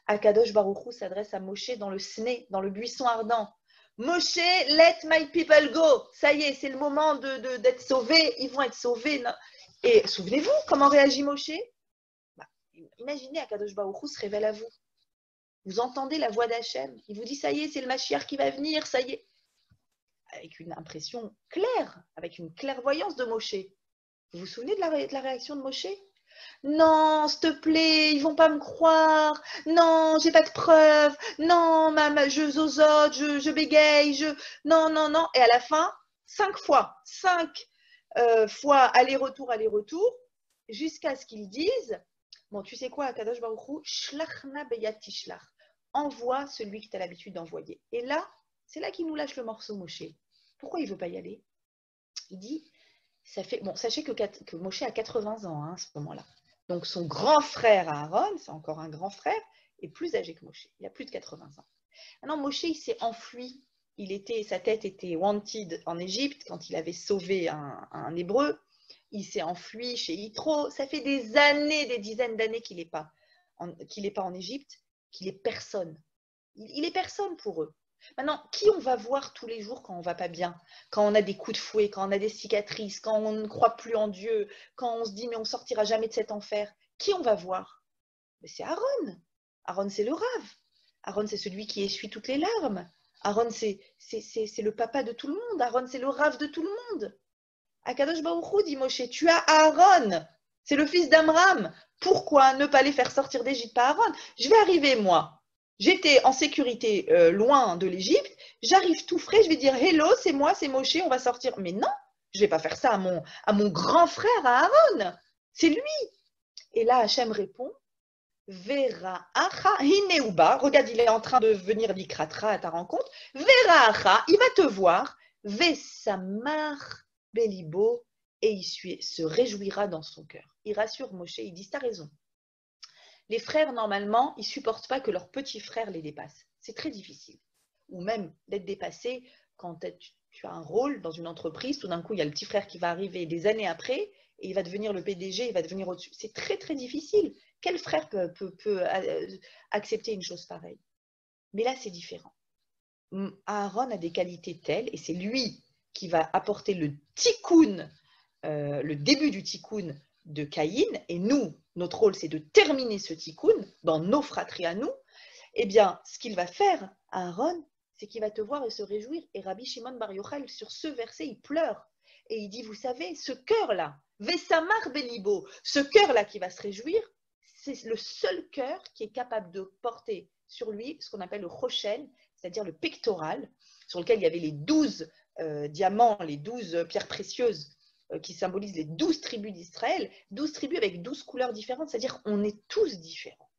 [SPEAKER 4] Akadosh Baruch Hu s'adresse à Moshe dans le Sné, dans le buisson ardent. Moshe, let my people go. Ça y est, c'est le moment d'être sauvés. Ils vont être sauvés. Et souvenez-vous, comment réagit Moshe? Imaginez, Akadosh Baruch Hu se révèle à vous. Vous entendez la voix d'Hachem. Il vous dit, ça y est, c'est le Mashiach qui va venir, ça y est. Avec une impression claire, avec une clairvoyance de Moshe. Vous vous souvenez de la réaction de Moshe? Non, s'il te plaît, ils vont pas me croire. Non, j'ai pas de preuves. Non, je zozote, je bégaye. Non. Et à la fin, 5 fois, 5 fois aller-retour, jusqu'à ce qu'ils disent, bon, tu sais quoi, Akadosh Baruch Hu, shlachna beyat tishlach. Envoie celui que tu as l'habitude d'envoyer. Et là, c'est là qu'il nous lâche le morceau, Moshe. Pourquoi il ne veut pas y aller? Il dit, sachez que Moshe a 80 ans à ce moment-là. Donc son grand frère Aaron, c'est encore un grand frère, est plus âgé que Moshe. Il a plus de 80 ans. Maintenant, Moshe, il s'est enfui. Sa tête était wanted en Égypte quand il avait sauvé un Hébreu. Il s'est enfui chez Yitro. Ça fait des années, des dizaines d'années qu'il n'est pas en Égypte, qu'il est personne. Il est personne pour eux. Maintenant, qui on va voir tous les jours quand on ne va pas bien, quand on a des coups de fouet, quand on a des cicatrices, quand on ne croit plus en Dieu, quand on se dit mais on ne sortira jamais de cet enfer? Qui on va voir? Mais c'est Aaron. Aaron, c'est le Rav. Aaron, c'est celui qui essuie toutes les larmes. Aaron, c'est le papa de tout le monde. Aaron, c'est le Rav de tout le monde. Akadosh Baruch Hu dit Moshe, tu as Aaron. C'est le fils d'Amram. Pourquoi ne pas les faire sortir d'Égypte par Aaron? Je vais arriver, moi. J'étais en sécurité loin de l'Égypte, j'arrive tout frais, je vais dire « Hello, c'est moi, c'est Moshe, on va sortir ». Mais non, je ne vais pas faire ça à mon grand frère, à Aaron. C'est lui. Et là, Hachem répond « Vera acha hineuba ». Regarde, il est en train de venir l'ikratra à ta rencontre. « Vera acha », il va te voir. « Vesamar belibo » et il se réjouira dans son cœur. Il rassure Moshe, il dit « T'as raison ». Les frères, normalement, ils ne supportent pas que leur petit frère les dépasse. C'est très difficile. Ou même d'être dépassé quand tu as un rôle dans une entreprise, tout d'un coup, il y a le petit frère qui va arriver des années après et il va devenir le PDG, il va devenir au-dessus. C'est très, très difficile. Quel frère peut accepter une chose pareille? Mais là, c'est différent. Aaron a des qualités telles, et c'est lui qui va apporter le tikkun, le début du tikkun de Caïn, et nous, notre rôle, c'est de terminer ce tikkun dans nos fratries à nous. Eh bien, ce qu'il va faire, Aaron, c'est qu'il va te voir et se réjouir. Et Rabbi Shimon Bar Yochai, sur ce verset, il pleure. Et il dit, vous savez, ce cœur-là, Vesamar Belibo, ce cœur-là qui va se réjouir, c'est le seul cœur qui est capable de porter sur lui ce qu'on appelle le Rochen, c'est-à-dire le pectoral, sur lequel il y avait les 12 diamants, les 12 pierres précieuses qui symbolisent les 12 tribus d'Israël, 12 tribus avec 12 couleurs différentes, c'est-à-dire qu'on est tous différents.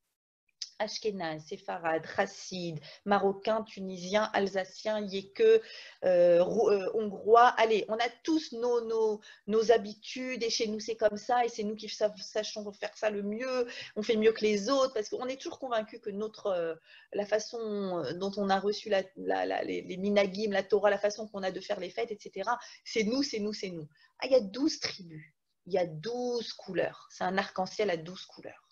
[SPEAKER 4] Ashkénaz, Séfarade, Chassid, Marocain, Tunisien, Alsacien, Yékeu, Hongrois. Allez, on a tous nos habitudes et chez nous c'est comme ça et c'est nous qui sachons faire ça le mieux. On fait mieux que les autres parce qu'on est toujours convaincus que la façon dont on a reçu les minagim, la Torah, la façon qu'on a de faire les fêtes, etc. C'est nous. Ah, il y a 12 tribus, il y a 12 couleurs. C'est un arc-en-ciel à 12 couleurs.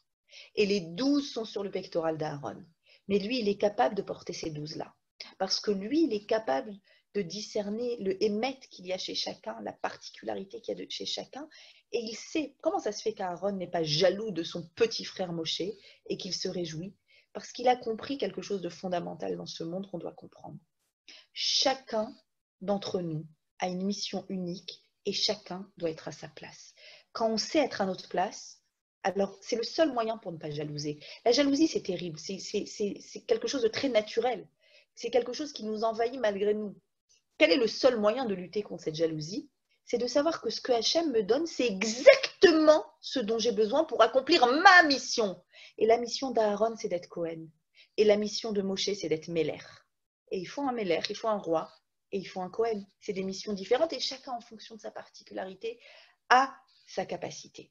[SPEAKER 4] Et les 12 sont sur le pectoral d'Aaron. Mais lui, il est capable de porter ces 12-là. Parce que lui, il est capable de discerner le émet qu'il y a chez chacun, la particularité qu'il y a chez chacun. Et il sait comment ça se fait qu'Aaron n'est pas jaloux de son petit frère Moshe et qu'il se réjouit. Parce qu'il a compris quelque chose de fondamental dans ce monde qu'on doit comprendre. Chacun d'entre nous a une mission unique et chacun doit être à sa place. Quand on sait être à notre place, alors, c'est le seul moyen pour ne pas jalouser. La jalousie, c'est terrible. C'est quelque chose de très naturel. C'est quelque chose qui nous envahit malgré nous. Quel est le seul moyen de lutter contre cette jalousie? C'est de savoir que ce que Hachem me donne, c'est exactement ce dont j'ai besoin pour accomplir ma mission. Et la mission d'Aaron, c'est d'être Cohen. Et la mission de Moshe, c'est d'être Meler. Et il faut un Meler, il faut un roi, et il faut un Cohen. C'est des missions différentes et chacun, en fonction de sa particularité, a sa capacité.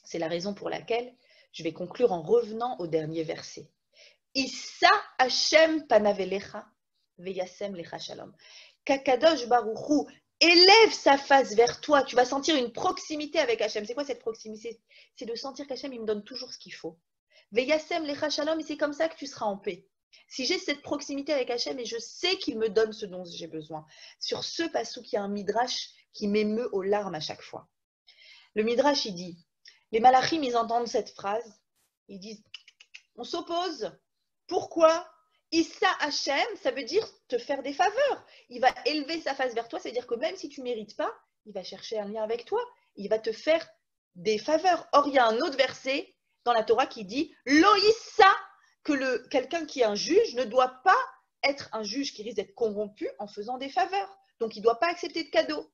[SPEAKER 4] C'est la raison pour laquelle je vais conclure en revenant au dernier verset. Issa Hashem panavelecha veyasem lecha shalom. Qu'Akadosh Baruch Hu élève sa face vers toi. Tu vas sentir une proximité avec Hachem. C'est quoi cette proximité? C'est de sentir qu'Hachem, il me donne toujours ce qu'il faut. Veyasem lecha shalom, et c'est comme ça que tu seras en paix. Si j'ai cette proximité avec Hachem et je sais qu'il me donne ce dont j'ai besoin. Sur ce passouk, il y a un midrash qui m'émeut aux larmes à chaque fois. Le midrash, il dit, les malachim, ils entendent cette phrase, ils disent, on s'oppose. Pourquoi? Issa Hachem, ça veut dire te faire des faveurs. Il va élever sa face vers toi, c'est-à-dire que même si tu ne mérites pas, il va chercher un lien avec toi. Il va te faire des faveurs. Or, il y a un autre verset dans la Torah qui dit Lo Issa, que quelqu'un qui est un juge ne doit pas être un juge qui risque d'être corrompu en faisant des faveurs. Donc, il ne doit pas accepter de cadeaux.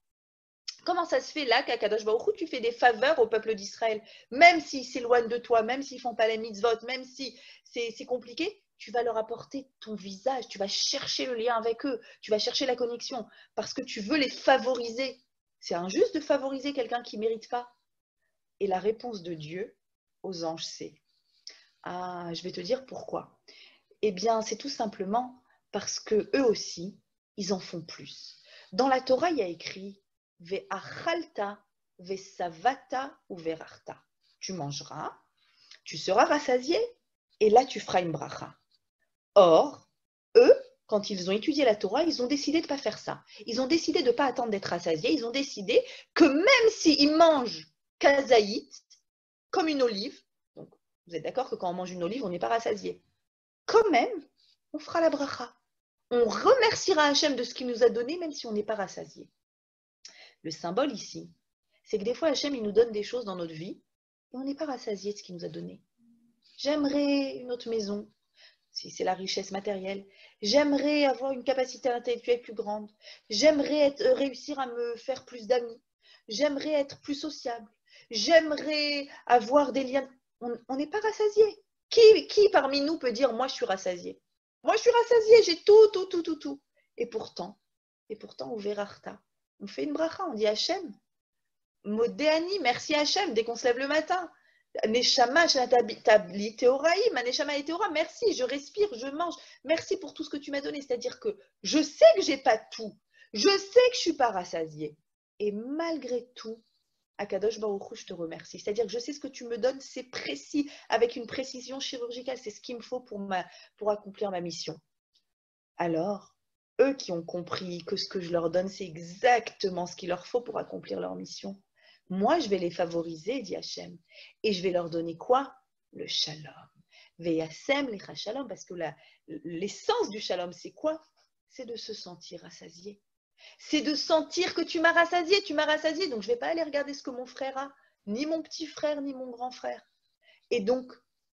[SPEAKER 4] Comment ça se fait là qu'à Kadosh Baruch Hu, tu fais des faveurs au peuple d'Israël, même s'ils s'éloignent de toi, même s'ils ne font pas les mitzvot, même si c'est compliqué, tu vas leur apporter ton visage, tu vas chercher le lien avec eux, tu vas chercher la connexion, parce que tu veux les favoriser. C'est injuste de favoriser quelqu'un qui ne mérite pas. Et la réponse de Dieu aux anges, c'est ah, je vais te dire pourquoi. Eh bien, c'est tout simplement parce que eux aussi, ils en font plus. Dans la Torah, il y a écrit Ve'achalta, ve'savata ou ve'rarta. Tu mangeras, tu seras rassasié, et là tu feras une bracha. Or, eux, quand ils ont étudié la Torah, ils ont décidé de ne pas faire ça. Ils ont décidé de ne pas attendre d'être rassasiés. Ils ont décidé que même s'ils mangent kazaït, comme une olive, donc vous êtes d'accord que quand on mange une olive, on n'est pas rassasié. Quand même, on fera la bracha. On remerciera Hachem de ce qu'il nous a donné, même si on n'est pas rassasié. Le symbole ici, c'est que des fois, Hachem, il nous donne des choses dans notre vie et on n'est pas rassasié de ce qu'il nous a donné. J'aimerais une autre maison, si c'est la richesse matérielle. J'aimerais avoir une capacité intellectuelle plus grande. J'aimerais réussir à me faire plus d'amis. J'aimerais être plus sociable. J'aimerais avoir des liens. On n'est pas rassasié. Qui parmi nous peut dire « moi, je suis rassasié ». Moi, je suis rassasié, j'ai tout. Et pourtant, au Verarta, on fait une bracha, on dit Hachem. Modéani, merci Hachem, dès qu'on se lève le matin. Neshama, tabli teoraïm, Neshama et teora, merci, je respire, je mange. Merci pour tout ce que tu m'as donné. C'est-à-dire que je sais que je n'ai pas tout. Je sais que je ne suis pas rassasié. Et malgré tout, Akadosh Baruch Hu, je te remercie. C'est-à-dire que je sais ce que tu me donnes, c'est précis, avec une précision chirurgicale. C'est ce qu'il me faut pour accomplir ma mission. Alors, eux qui ont compris que ce que je leur donne, c'est exactement ce qu'il leur faut pour accomplir leur mission. Moi, je vais les favoriser, dit Hachem. Et je vais leur donner quoi? Le shalom. Veyasem lecha shalom, parce que l'essence du shalom, c'est quoi? C'est de se sentir rassasié. C'est de sentir que tu m'as rassasié, donc je ne vais pas aller regarder ce que mon frère a, ni mon petit frère, ni mon grand frère. Et donc,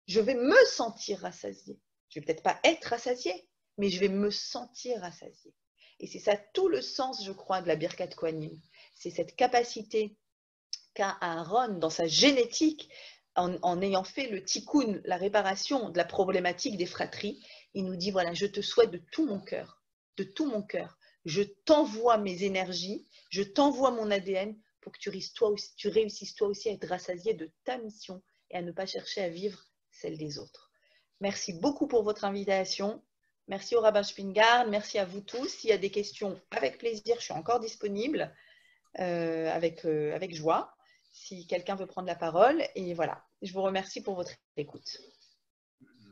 [SPEAKER 4] je vais me sentir rassasié. Je ne vais peut-être pas être rassasié, mais je vais me sentir rassasié. Et c'est ça tout le sens, je crois, de la Birkat Kohanim. C'est cette capacité qu'a Aaron dans sa génétique, en ayant fait le tikkun, la réparation de la problématique des fratries, il nous dit, voilà, je te souhaite de tout mon cœur, je t'envoie mes énergies, je t'envoie mon ADN pour que tu réussisses toi aussi à être rassasié de ta mission et à ne pas chercher à vivre celle des autres. Merci beaucoup pour votre invitation. Merci au Rabbin Spingard, merci à vous tous. S'il y a des questions, avec plaisir, je suis encore disponible avec joie. Si quelqu'un veut prendre la parole. Et voilà, je vous remercie pour votre écoute.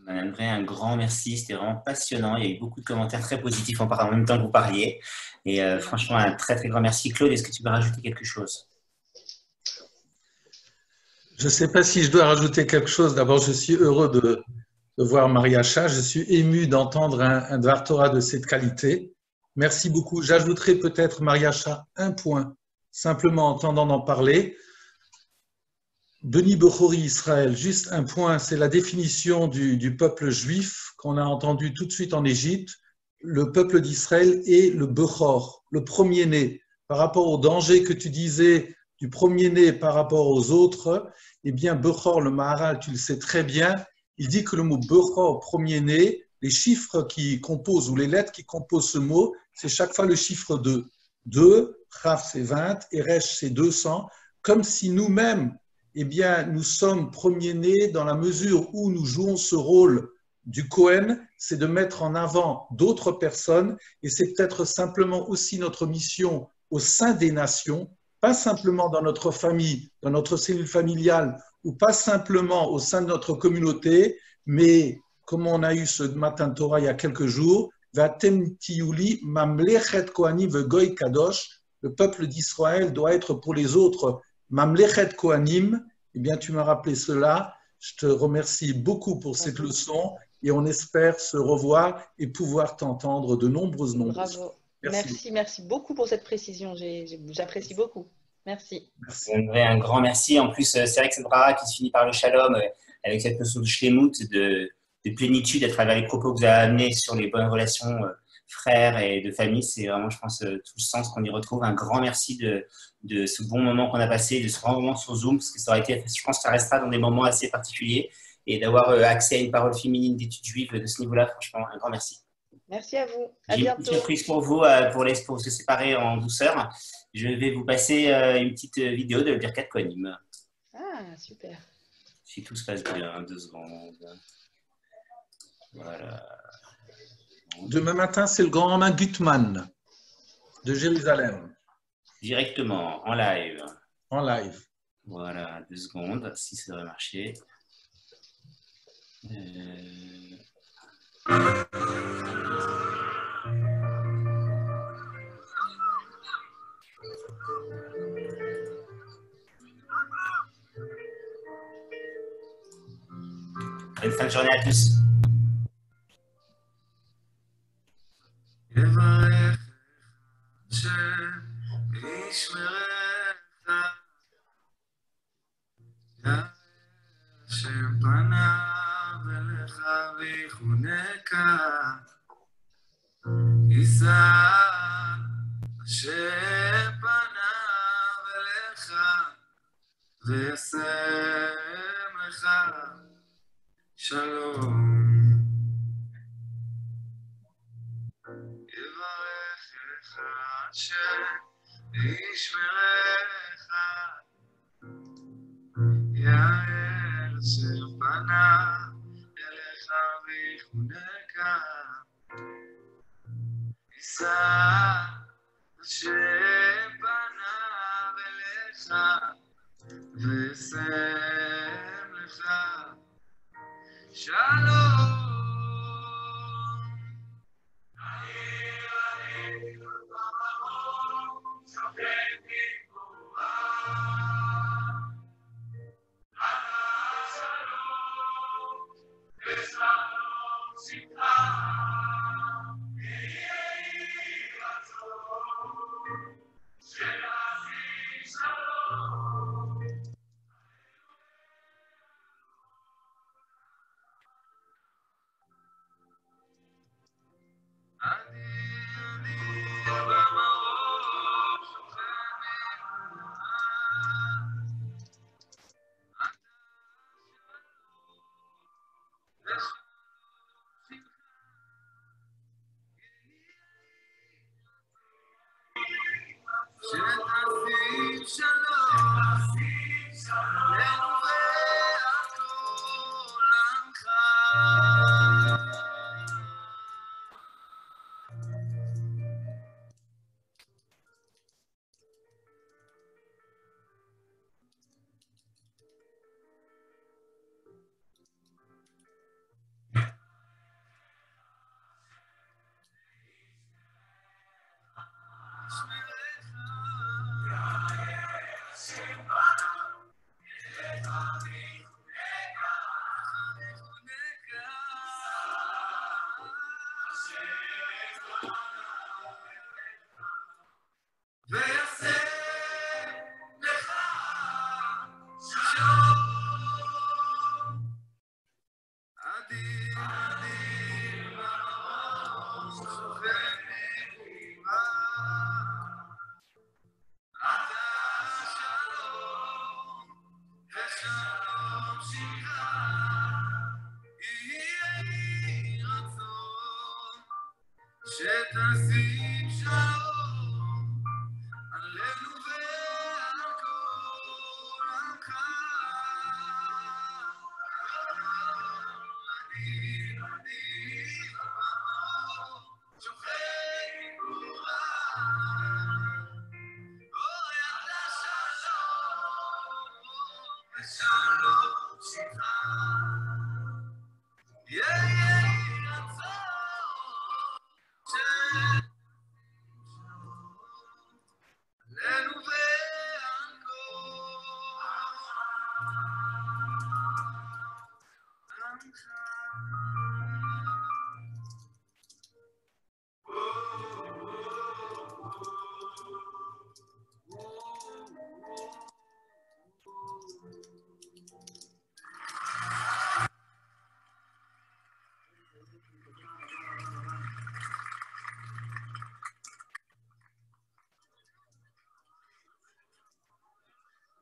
[SPEAKER 2] Madame Bray, un grand merci, c'était vraiment passionnant. Il y a eu beaucoup de commentaires très positifs en même temps que vous parliez. Et franchement, un très très grand merci. Claude, est-ce que tu peux rajouter quelque chose?
[SPEAKER 3] Je ne sais pas si je dois rajouter quelque chose. D'abord, je suis heureux de voir Mariacha. Je suis ému d'entendre un Dvar Torah de cette qualité. Merci beaucoup. J'ajouterai peut-être, Mariacha, un point, simplement en entendant d'en parler. Beni Bechori Israël, juste un point, c'est la définition du peuple juif qu'on a entendu tout de suite en Égypte. Le peuple d'Israël est le Bechor, le premier-né. Par rapport au danger que tu disais du premier-né par rapport aux autres, eh bien, Bechor, le Maharal, tu le sais très bien, il dit que le mot Bechor, premier-né, les chiffres qui composent ou les lettres qui composent ce mot, c'est chaque fois le chiffre 2. 2, Chaf c'est 20, et Resh c'est 200, comme si nous-mêmes, eh bien, nous sommes premiers-nés dans la mesure où nous jouons ce rôle du Kohen, c'est de mettre en avant d'autres personnes et c'est peut-être simplement aussi notre mission au sein des nations, pas simplement dans notre famille, dans notre cellule familiale, ou pas simplement au sein de notre communauté, mais comme on a eu ce matin de Torah il y a quelques jours, Vatem Tiyuli Mamlechet Kohanim Vegoy Kadosh, le peuple d'Israël doit être pour les autres Mamlechet Kohanim. Eh bien, tu m'as rappelé cela. Je te remercie beaucoup pour cette leçon et on espère se revoir et pouvoir t'entendre de nombreuses fois.
[SPEAKER 4] Bravo. Merci beaucoup pour cette précision. J'apprécie beaucoup. Merci.
[SPEAKER 2] Un grand merci. En plus, c'est vrai que cette bracha qui se finit par le shalom, avec cette notion de shlemut, de plénitude à travers les propos que vous avez amenés sur les bonnes relations frères et de famille, c'est vraiment, je pense, tout le sens qu'on y retrouve. Un grand merci de ce bon moment qu'on a passé, de ce grand moment sur Zoom, parce que ça aurait été, je pense que ça restera dans des moments assez particuliers, et d'avoir accès à une parole féminine d'études juives de ce niveau-là, franchement, un grand merci.
[SPEAKER 4] Merci à vous. À
[SPEAKER 2] bientôt. J'ai une petite surprise pour vous, pour se séparer en douceur. Je vais vous passer une petite vidéo de Birkat Kohanim.
[SPEAKER 4] Ah, super.
[SPEAKER 2] Si tout se passe bien, 2 secondes. Voilà.
[SPEAKER 3] Demain matin, c'est le grand rabbin Gutman de Jérusalem.
[SPEAKER 2] Directement, en live.
[SPEAKER 3] En live.
[SPEAKER 2] Voilà, 2 secondes, si ça devrait marcher. Bonne fin de journée à tous.
[SPEAKER 5] Shalom. יברכך השם וישמרך, יאר אשר פניו אליך ויחונך, יישא השם פניו אליך וישם לך שלום. שתשים שלום עלינו ועל כל עמך. אני במאור שוכן גבורה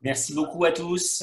[SPEAKER 2] Merci beaucoup à tous.